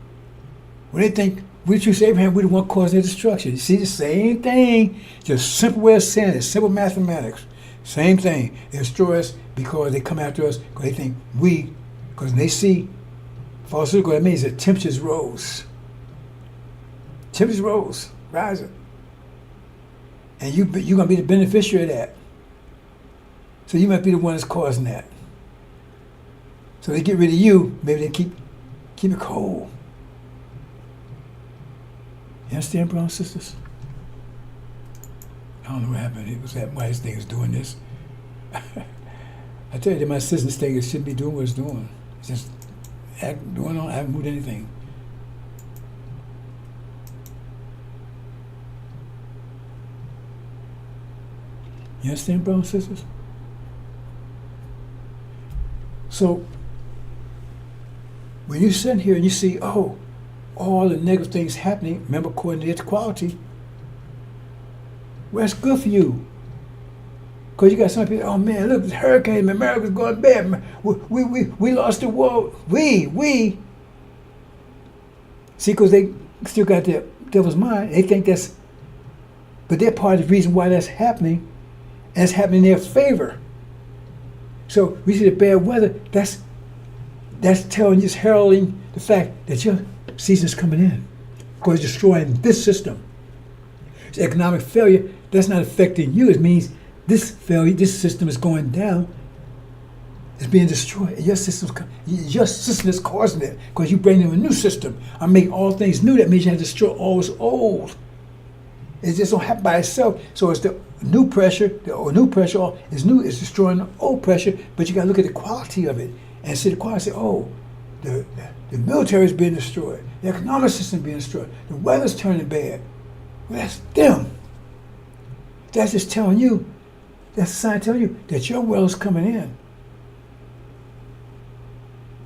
When they think, we choose Abraham, we're the one causing their destruction. You see the same thing, just simple way of saying it, simple mathematics. Same thing. They destroy us because they come after us because they think because when they see pharmaceutical, that means that temperatures rose. Temperatures rose. Rising. And you're going to be the beneficiary of that. So you might be the one that's causing that. So they get rid of you, maybe they keep it cold. You understand, brothers and sisters? I don't know what happened. It was why this thing is doing this. I tell you that my assistant's thing shouldn't be doing what it's doing. It's just doing on. I haven't moved anything. You understand, brothers and sisters? So, when you sit here and you see, all the negative things happening, remember, according to its quality, well, that's good for you. Because you got some people, oh man, look, this hurricane, America's going bad. We lost the war. We. See, because they still got their devil's mind. They think that's, but they're part of the reason why that's happening, and it's happening in their favor. So we see the bad weather. That's telling you, it's heralding the fact that your season's coming in, because it's destroying this system. It's economic failure. That's not affecting you. It means this failure, this system is going down. It's being destroyed. Your system is causing it, because you bring in a new system. I make all things new. That means you have to destroy all that's old. It just don't happen by itself. So it's the new pressure. The new pressure is new. It's destroying the old pressure. But you got to look at the quality of it and see the quality. Say, oh, the military is being destroyed. The economic system is being destroyed. The weather's turning bad. Well, that's them. That's just telling you. That's a sign telling you that your world is coming in.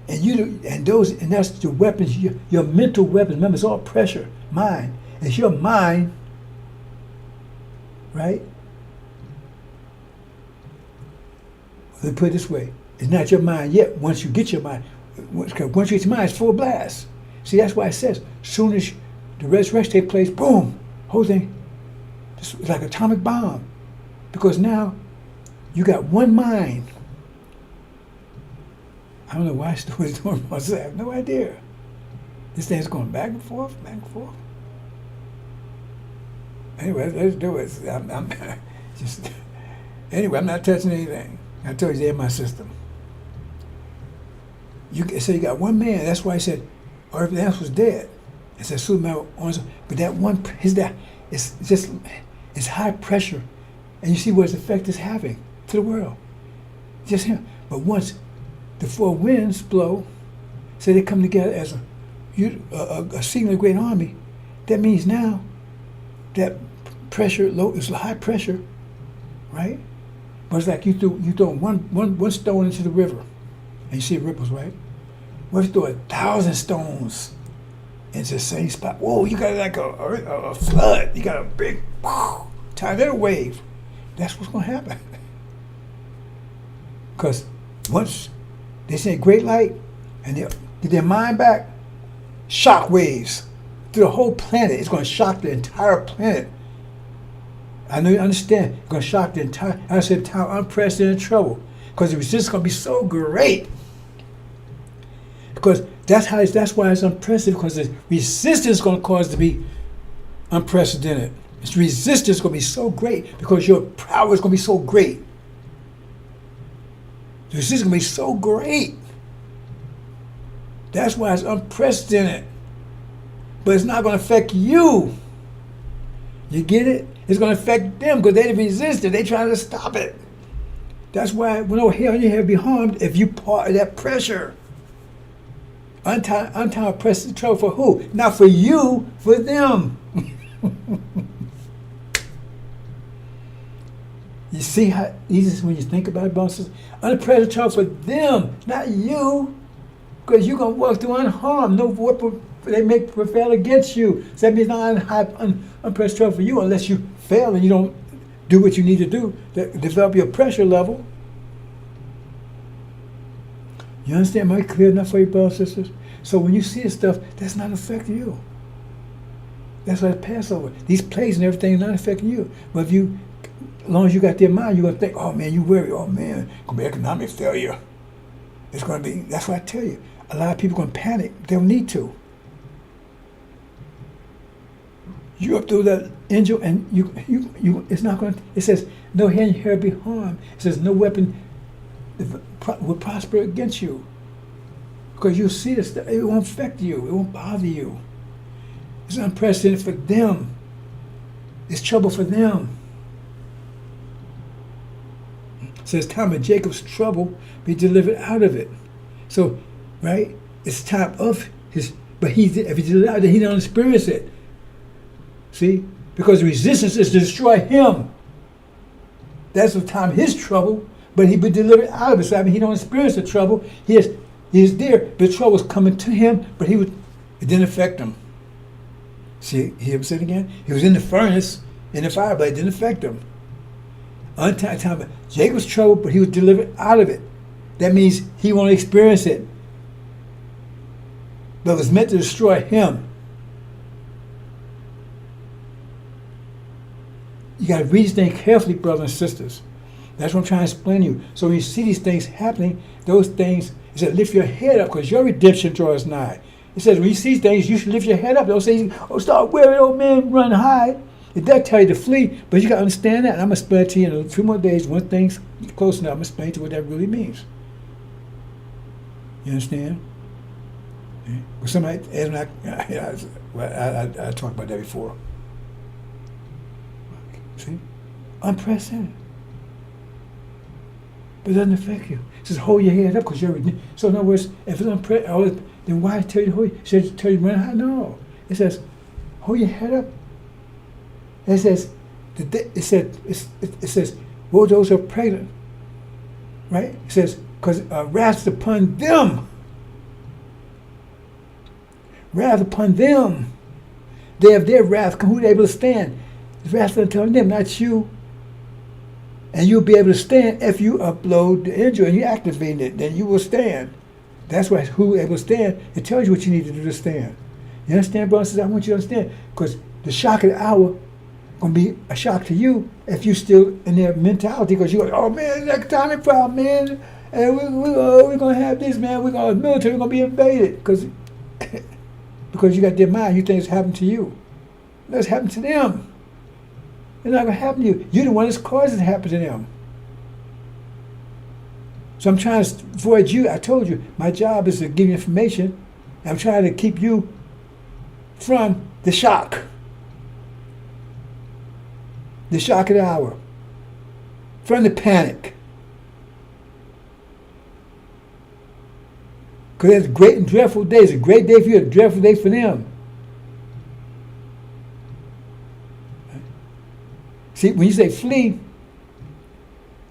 And that's the weapons, your mental weapons. Remember, it's all pressure, mind. It's your mind, right? Let me put it this way: it's not your mind yet. Once you get your mind, once you get your mind, it's full blast. See, that's why it says, as soon as the resurrection takes place, boom, whole thing, it's like an atomic bomb, because now you got one mind. I don't know why it's doing this. I have no idea. This thing's going back and forth, back and forth. Anyway, let's do it. I'm just. Anyway, I'm not touching anything. I told you they're in my system. So you got one man. That's why he said, everything else was dead. It said, but that one, it's high pressure, and you see what its effect is having to the world. Just him. But once the four winds blow, so they come together as a single great army. That means now that pressure is high pressure, right? But it's like you throw one stone into the river, and you see ripples, right? What if you throw 1,000 stones into the same spot? Whoa, you got like a flood. You got a big tidal wave. That's what's going to happen. Because once they say great light, and they get their mind back, shock waves through the whole planet. It's going to shock the entire planet. I know you understand. It's going to shock the entire unprecedented trouble, because the resistance is going to be so great. Because that's why it's unprecedented, because the resistance is going to cause it to be unprecedented. Its resistance is going to be so great because your power is going to be so great. The resistance is going to be so great. That's why it's unprecedented. But it's not going to affect you. You get it? It's going to affect them because they resisted. They're trying to stop it. That's why no hair on your head be harmed if you part of that pressure. Untie pressure trouble for who? Not for you, for them. You see how easy it is when you think about it, bosses? Under pressure trouble for them, not you. Because you're going to walk through unharmed. No weapon they make prevail against you. So that means not unpressed trouble for you unless you fail and you don't do what you need to do to develop your pressure level. You understand? Am I clear enough for you, brothers and sisters? So when you see this stuff, that's not affecting you. That's why it's Passover. These plagues and everything are not affecting you. But as long as you got their mind, you're going to think, oh man, you worry, oh man, it's going to be economic failure. It's going to be, that's why I tell you, a lot of people are going to panic. They don't need to. You up through that angel and you it's not going to, it says, no hair be harmed. It says, no weapon will prosper against you. Because you'll see this, it won't affect you, it won't bother you. It's unprecedented for them. It's trouble for them. It says, time of Jacob's trouble, be delivered out of it. So, right, it's time of his, but if he delivered out of it, he don't experience it. See? Because resistance is to destroy him. That's the time of his trouble, but he be delivered out of it. So I mean, he don't experience the trouble. He is there, but the trouble's coming to him, but it didn't affect him. See, hear him say it again? He was in the furnace, in the fire, but it didn't affect him. Time of Jacob's trouble, but he was delivered out of it. That means he won't experience it. But it was meant to destroy him. You got to read these things carefully, brothers and sisters. That's what I'm trying to explain to you. So when you see these things happening, those things, it said lift your head up because your redemption draws nigh. It says when you see things, you should lift your head up. Don't say, oh, start wearing, old man, run high. It does tell you to flee, but you got to understand that. And I'm going to explain it to you in a few more days. When things close enough, I'm going to explain to you what that really means. You understand? Okay. Well, somebody, I talked about that before. See? Unprecedented. But it doesn't affect you. It says hold your head up because you're. So in other words, if it's unprecedented, then why tell you to hold? It says tell you to run high. No, it says hold your head up. It says it says woe to those who are pregnant. Right? It says because wrath upon them. Wrath upon them. They have their wrath. Who are able to stand? The wrath upon them, not you. And you'll be able to stand if you upload the injury and you activate it, then you will stand. That's why who able to stand, it tells you what you need to do to stand. You understand, brothers? I want you to understand. Because the shock of the hour going to be a shock to you if you still in their mentality because you go, oh man, next time it's problem, man. And we're going to have this, man. The military, we're going to be invaded. Because you got their mind, you think it's happened to you. Let's happen to them. It's not going to happen to you. You're the one that's caused it to happen to them. So I'm trying to avoid you. I told you, my job is to give you information. I'm trying to keep you from the shock. The shock of the hour. From the panic. Because it's a great and dreadful day. It's a great day for you, a dreadful day for them. See, when you say flee,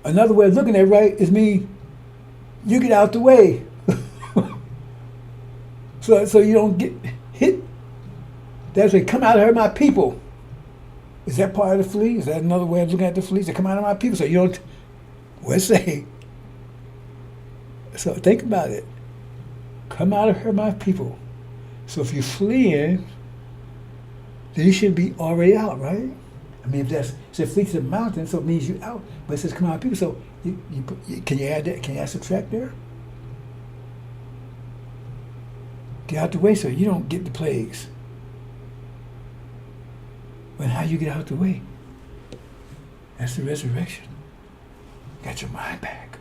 another way of looking at it, right, is mean you get out the way. so you don't get hit. That's why come out of here, my people. Is that part of the flee? Is that another way of looking at the flee? Say, come out of my people. So you don't, let's say. So think about it. Come out of her, my people. So if you're fleeing, then you should be already out, right? I mean, if that's, so flee to the mountain, so it means you out. But it says come out of people. So can you add that? Can you add subtract there? Get out the way so you don't get the plagues. But how you get out the way? That's the resurrection. Got your mind back.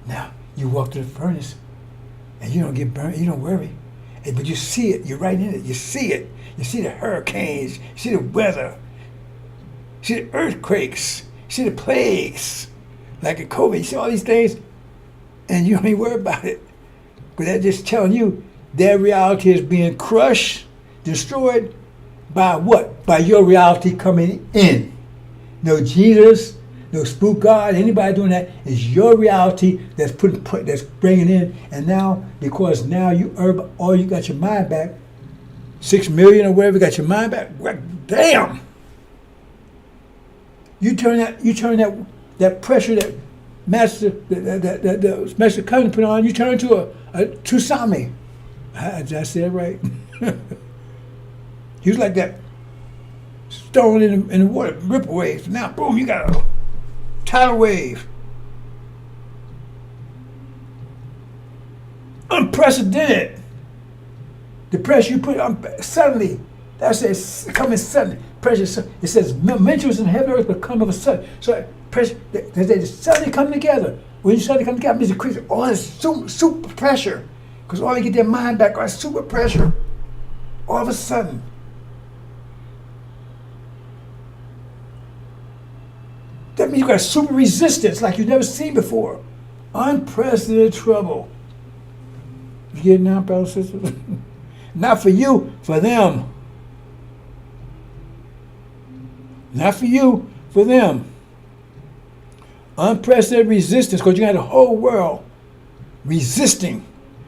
Now, you walk to the furnace and you don't get burnt, you don't worry. But you see it, you're right in it, you see it. You see the hurricanes, you see the weather, you see the earthquakes, you see the plagues, like in COVID, you see all these things, and you don't even worry about it. But that's just telling you their reality is being crushed, destroyed, by what? By your reality coming in. No Jesus, no spook God, anybody doing that. Is your reality that's that's bringing in. And now, because now you got your mind back, 6 million or whatever, got your mind back. Damn! You turn that pressure that the Master Covenant put on, you turn into a tsunami. Did I say it right? He was like that stone in the water, ripple waves. Now, boom, you got a tidal wave. Unprecedented. The pressure you put on suddenly, that says coming suddenly. Pressure, it says mentions in heaven and earth but come of a sudden. So pressure, they suddenly come together. When you suddenly come together, it means it creates all this super pressure. Because all they get their mind back on super pressure. All of a sudden. That means you got super resistance like you've never seen before. Unprecedented trouble. You get it now, brothers and sisters? Not for you, for them. Not for you, for them. Unprecedented resistance, because you got the whole world resisting.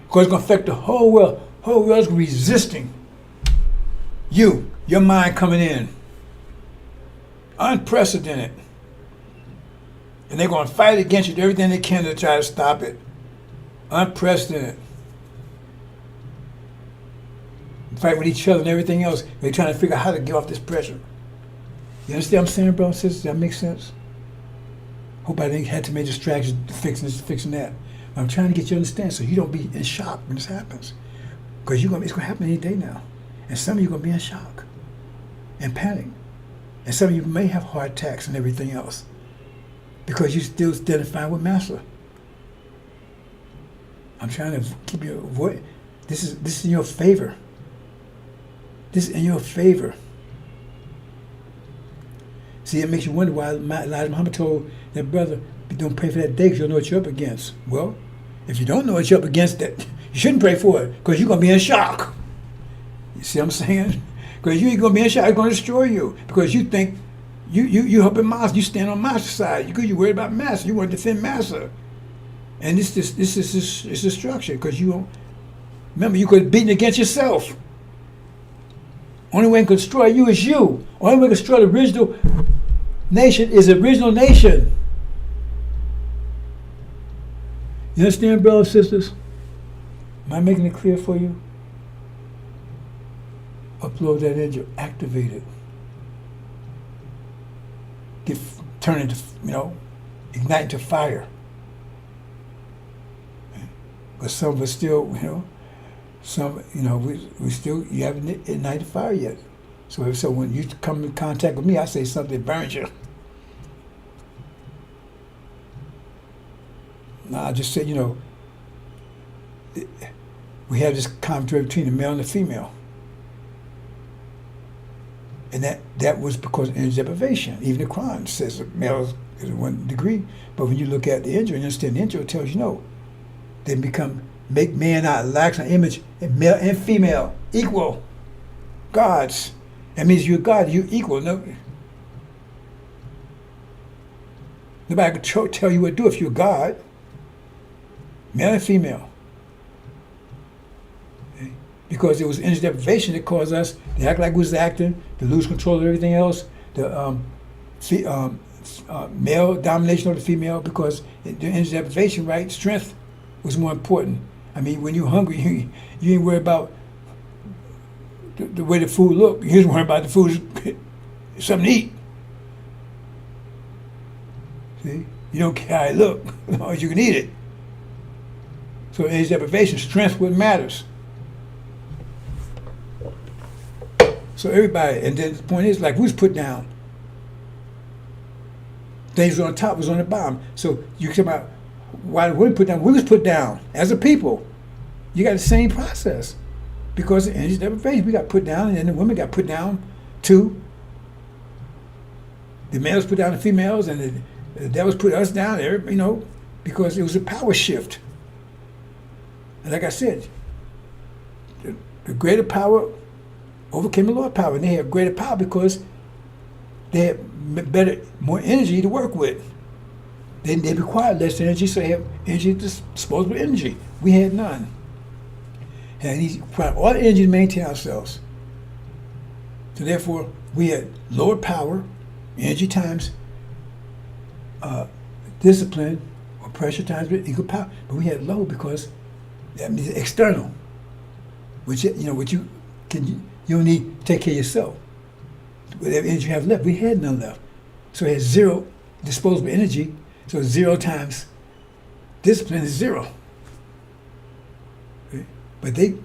Because it's going to affect the whole world. The whole world's resisting. Your mind coming in. Unprecedented. And they're going to fight against you, everything they can to try to stop it. Unprecedented. Fight with each other and everything else. They're trying to figure out how to get off this pressure. You understand what I'm saying, bro, sisters? That makes sense? Hope I didn't have to make distractions fixing this, fixing that. But I'm trying to get you to understand so you don't be in shock when this happens. Because it's going to happen any day now. And some of you are going to be in shock and panic. And some of you may have heart attacks and everything else because you're still identifying with Master. I'm trying to keep your voice. This is in your favor. This is in your favor. See, it makes you wonder why Elijah Muhammad told that brother, don't pray for that day because you don't know what you're up against. Well, if you don't know what you're up against, that you shouldn't pray for it because you're going to be in shock. You see what I'm saying? Because you ain't going to be in shock. It's going to destroy you because you think you helping Master. You stand on Master's side because you're worried about Master. You want to defend Master. And this is destruction because you don't. Remember, you could be beating against yourself. Only way to destroy you is you. Only way to destroy the original nation is the original nation. You understand, brothers and sisters? Am I making it clear for you? Upload that engine, activate it. Turn into, ignite into fire. But some of us still, we still, you haven't ignited fire yet. So when you come in contact with me, I say something that burns you. Now I just said, we have this conflict between the male and the female. And that was because of energy deprivation. Even the Quran says the male is 1 degree. But when you look at the intro and understand the intro, it tells you no. They make man out of likeness and image, and male and female, equal. Gods. That means you're God, you're equal. Nobody can tell you what to do if you're God. Male and female. Okay? Because it was energy deprivation that caused us to act like we was acting, to lose control of everything else, the male domination of the female, because the energy deprivation, right, strength was more important. I mean, when you're hungry, you ain't worried about the way the food look. You just worry about the food, something to eat. See? You don't care how it look, as long as you can eat it. So energy deprivation, strength what matters. So everybody, and then the point is, like, we was put down. Things was on top, was on the bottom. So you come out, why the women put down? We was put down as a people. You got the same process because of energy deprivation. We got put down, and then the women got put down too. The males put down the females, and the devils put us down. Because it was a power shift. And like I said, the greater power overcame the lower power, and they have greater power because they had more energy to work with. They required less energy, so they have energy, disposable energy. We had none. And he required all the energy to maintain ourselves. So therefore, we had lower power, energy times discipline, or pressure times equal power. But we had low because that means external, which you don't need to take care of yourself. Whatever energy you have left, we had none left. So we had zero disposable energy. So 0 times discipline is 0. Okay? But they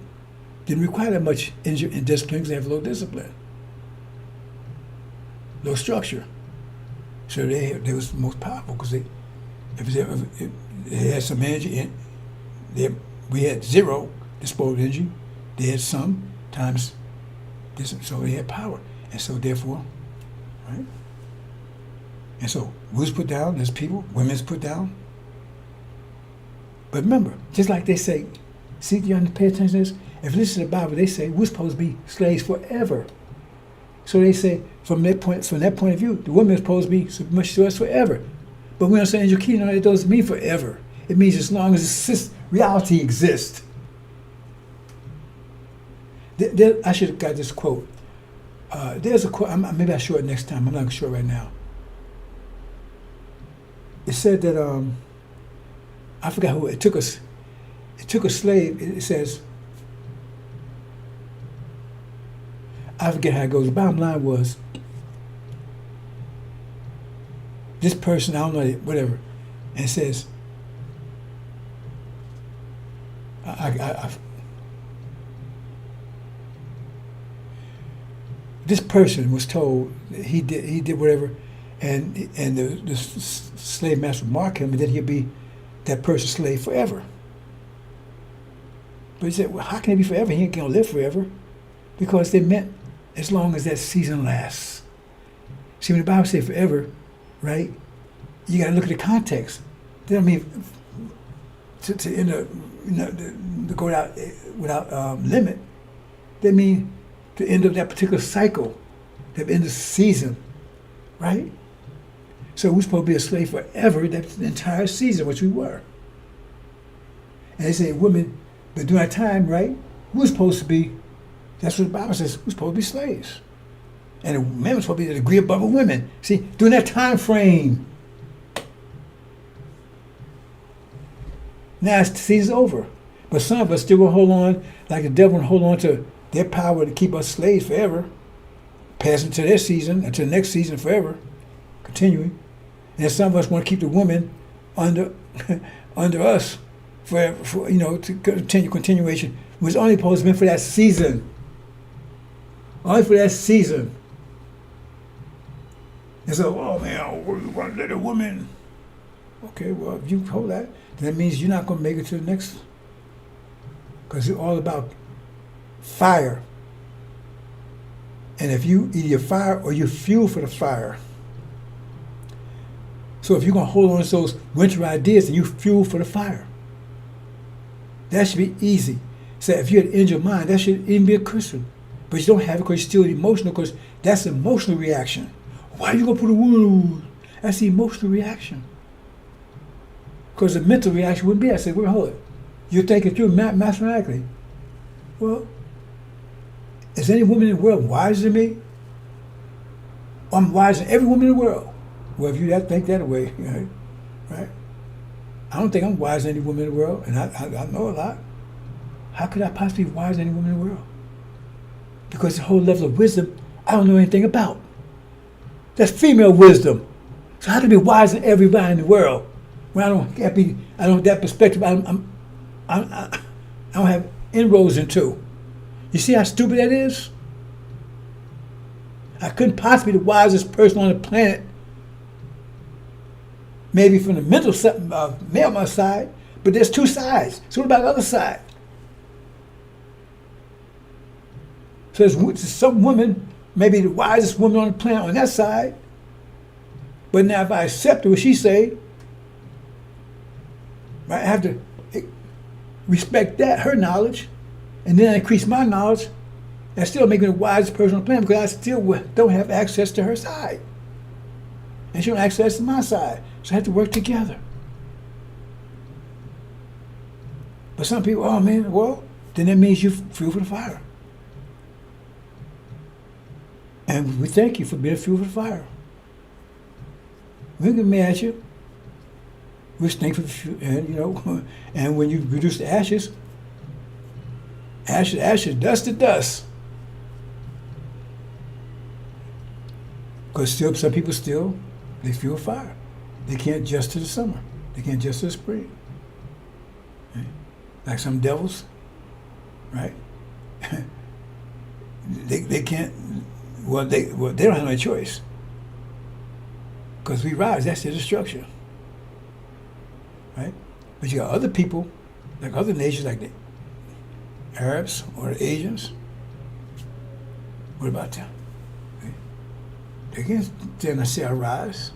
didn't require that much energy and discipline because they have low discipline, low structure. So they was the most powerful because they had some energy and we had 0 disposable energy. They had some times discipline, so they had power, and so therefore, right. And so we was put down as people, women's put down. But remember, just like they say, see, you have to pay attention to this? If you listen to the Bible, they say we're supposed to be slaves forever. So they say, from that point of view, the woman is supposed to be submitted to us forever. But we understand in your kingdom, it doesn't mean forever. It means as long as reality exists. I should have got this quote. There's a quote, maybe I'll show it next time, I'm not sure right now. It said that I forgot who it took us. It took a slave. It says, I forget how it goes. The bottom line was, this person, I don't know, whatever, and says, this person was told that he did whatever, and the slave master would mark him, and then he'll be that person's slave forever. But he said, well, how can it be forever? He ain't gonna live forever, because they meant as long as that season lasts. See, when the Bible says forever, right? You got to look at the context. They don't mean to end up, to go without limit. They mean to end up that particular cycle, that end of season, right? So we're supposed to be a slave forever, that the entire season, which we were. And they say women, but during that time, right, we're supposed to be, that's what the Bible says, we're supposed to be slaves. And the men were supposed to be a degree above the women. See, during that time frame. Now the season's over. But some of us still will hold on, like the devil, and hold on to their power to keep us slaves forever, passing to their season, until the next season forever, continuing. And some of us want to keep the women under under us forever, to continuation. It was only supposed to be for that season. Only for that season. And so, oh man, we want to let a woman. Okay, well, if you hold that, then that means you're not going to make it to the next. Because it's all about fire. And if you either you're fire or you fuel for the fire. So if you're going to hold on to those winter ideas, then you fuel for the fire. That should be easy. So if you had in your mind, that should even be a Christian. But you don't have it because you're still emotional, because that's an emotional reaction. Why are you going to put a woman? That's the emotional reaction. Because the mental reaction wouldn't be. I said, well, hold it. You're thinking through mathematically. Well, is any woman in the world wiser than me? I'm wiser than every woman in the world. Well, if you think that way, right? I don't think I'm wiser than any woman in the world, and I know a lot. How could I possibly be wiser than any woman in the world? Because the whole level of wisdom, I don't know anything about. That's female wisdom. So how to be wiser than everybody in the world when I don't have that perspective. I don't have inroads into. You see how stupid that is? I couldn't possibly be the wisest person on the planet. Maybe from the mental male side, but there's two sides. So what about the other side? So there's some woman, maybe the wisest woman on the planet on that side. But now if I accept what she say, right, I have to respect her knowledge, and then increase my knowledge, and still make me the wisest person on the planet, because I still don't have access to her side. And she don't have access to my side. So I have to work together. But some people, oh man, well, then that means you fuel for the fire. And we thank you for being fuel for the fire. We can mad at you. We're thankful for fuel, and and when you reduce the ashes, dust to dust. Because still, some people they fuel fire. They can't adjust to the summer. They can't adjust to the spring. Right? Like some devils, right? they can't. Well, they don't have no choice. Because we rise, that's their destruction, right? But you got other people, like other nations, like the Arabs or the Asians. What about them? Right? They can't stand and say I rise.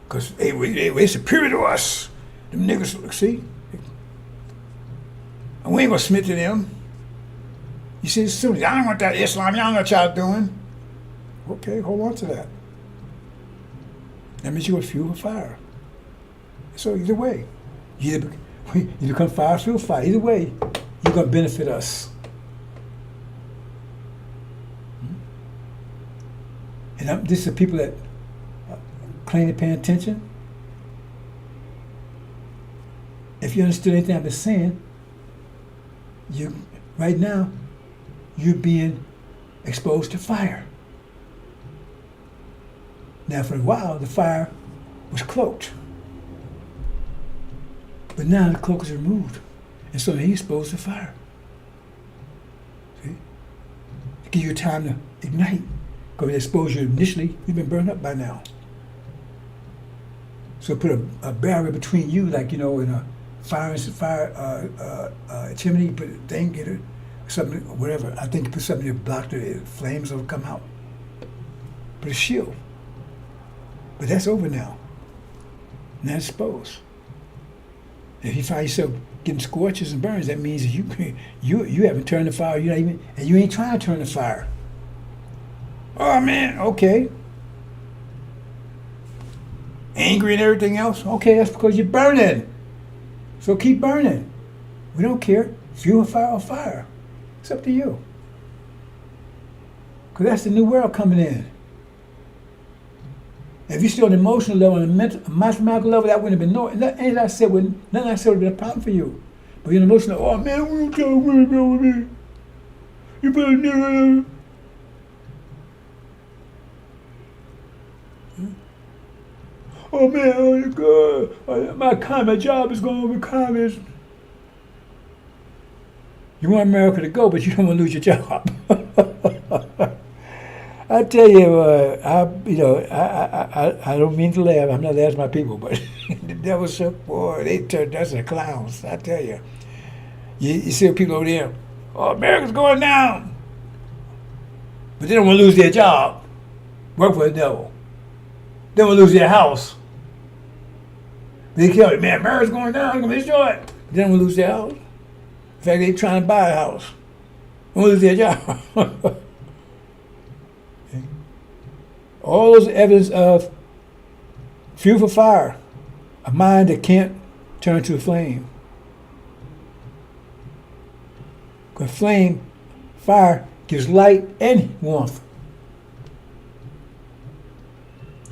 Because they superior to us. Them niggas, see? And we ain't gonna submit to them. You see, as soon as I don't want that Islam, y'all know what y'all doing. Okay, hold on to that. That means you will fuel fire. So either way, you become fire, fuel fire. Either way, you're gonna benefit us. And this is the people that claim to pay attention. If you understood anything I've been saying, right now, you're being exposed to fire. Now, for a while, the fire was cloaked. But now the cloak is removed. And so he exposed the fire. See? To give you time to ignite. Because exposure initially, you've been burned up by now. So put a barrier between you, like, in a fire chimney, put a thing, get it, something, whatever. I think you put something to block the flames will come out. Put a shield. But that's over now. Now it's exposed. If you find yourself getting scorches and burns, that means you haven't turned the fire. You're not even, and you ain't trying to turn the fire. Oh man, okay. Angry and everything else. Okay, that's because you're burning. So keep burning. We don't care. Fuel fire or fire. It's up to you. Because that's the new world coming in. If you're still on the emotional level, on the mathematical level, that wouldn't have been nothing I said would have been a problem for you. But you're emotional, oh man, what you talking about with me? You better never. Oh man, oh God, my job is going over comments. You want America to go, but you don't want to lose your job. I tell you, I don't mean to laugh. I'm not laughing at my people, but the devil shook, boy, they turned us into clowns. I tell you. You see people over there, oh, America's going down. But they don't want to lose their job. Work for the devil. They don't want to lose their house. They kill it, man, America's going down, I'm going to destroy it. They don't want to lose their house. In fact, they're trying to buy a house. They want to lose their job. All those evidence of fuel for fire, a mind that can't turn to a flame. Because fire gives light and warmth.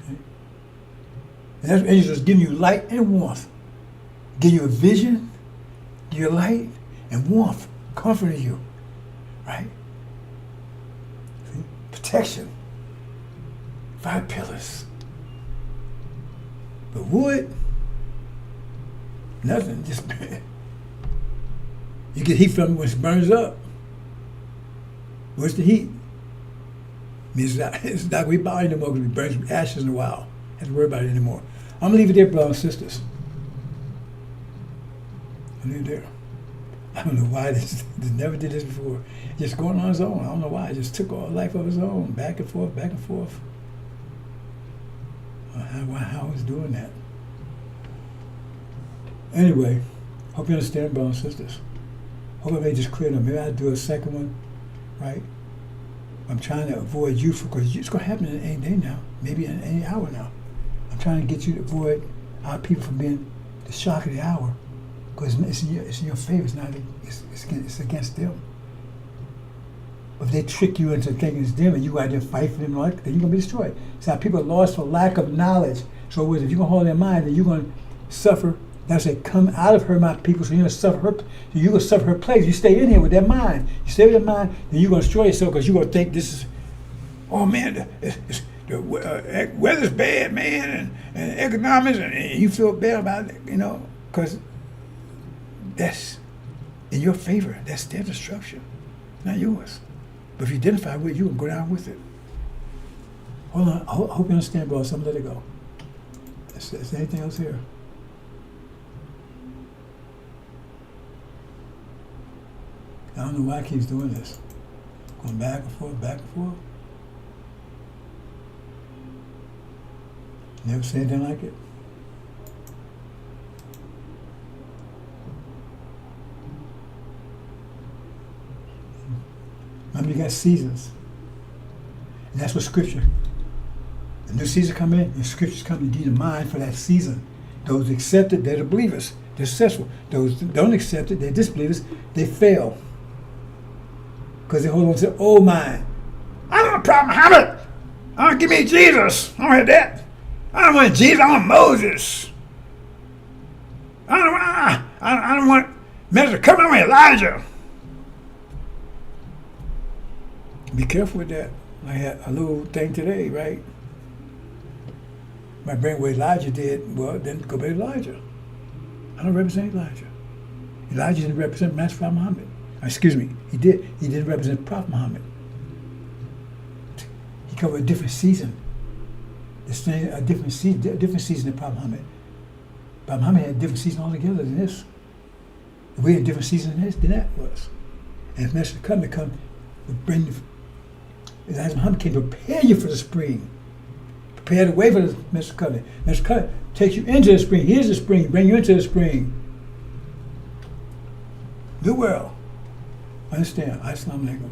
And that's angels just giving you light and warmth. Give you a vision, give you light and warmth, comforting you. Right? See? Protection. 5 pillars. But wood, nothing, just you get heat from it when it burns up. Where's the heat? It's not going to be bothering anymore because it burns ashes in a while. Don't have to worry about it anymore. I'm going to leave it there, brothers and sisters. I'll leave it there. I don't know why this never did this before. Just going on its own. I don't know why. It just took all life of its own, back and forth, back and forth. How is doing that? Anyway, hope you understand, brothers and sisters. Hope I made this clear enough. Maybe I'll do a second one, right? I'm trying to avoid you because it's going to happen in any day now, maybe in any hour now. I'm trying to get you to avoid our people from being the shock of the hour because it's in your favor. It's against them. If they trick you into thinking it's them and you go out there fight for them, then you're going to be destroyed. So people are lost for lack of knowledge. So if you're going to hold their mind, then you're going to suffer. That's say, come out of her, my people, so you're going to suffer her. So you're going to suffer her plagues. You stay in here with that mind. You stay with that mind, then you're going to destroy yourself because you're going to think this is, oh man, the weather's bad, man, and economics, and you feel bad about it, because that's in your favor. That's their destruction, not yours. But if you identify with it, you can go down with it. Hold on. I hope you understand, bro. Let it go. Is there anything else here? I don't know why it keeps doing this. Going back and forth, back and forth. Never say anything like it. Remember, you got seasons. And that's what Scripture. The new season come in, and Scripture's come to give you the mind for that season. Those accept it, they're the believers. They're successful. Those that don't accept it, they're disbelievers. They fail. Because they hold on to the old mind. I don't want a problem, Muhammad. I want to give me Jesus. I don't want that. I don't want Jesus. I want Moses. I don't want Minister come. I want Elijah. Be careful with that. I had a little thing today, right? my brain what Elijah did, well, then go back to Elijah. I don't represent Elijah. Elijah didn't represent Master Prophet Muhammad. Excuse me, he did. He didn't represent Prophet Muhammad. He covered a different season. A different season than Prophet Muhammad. Prophet Muhammad had a different season altogether than this. We had a different season than this than that was. And if Master Muhammad come to bring Elijah Muhammad came to prepare you for the spring. Prepare the way for the Master Muhammad. Master Muhammad takes you into the spring. Here's the spring. Bring you into the spring. New world. Understand? Assalamu alaikum.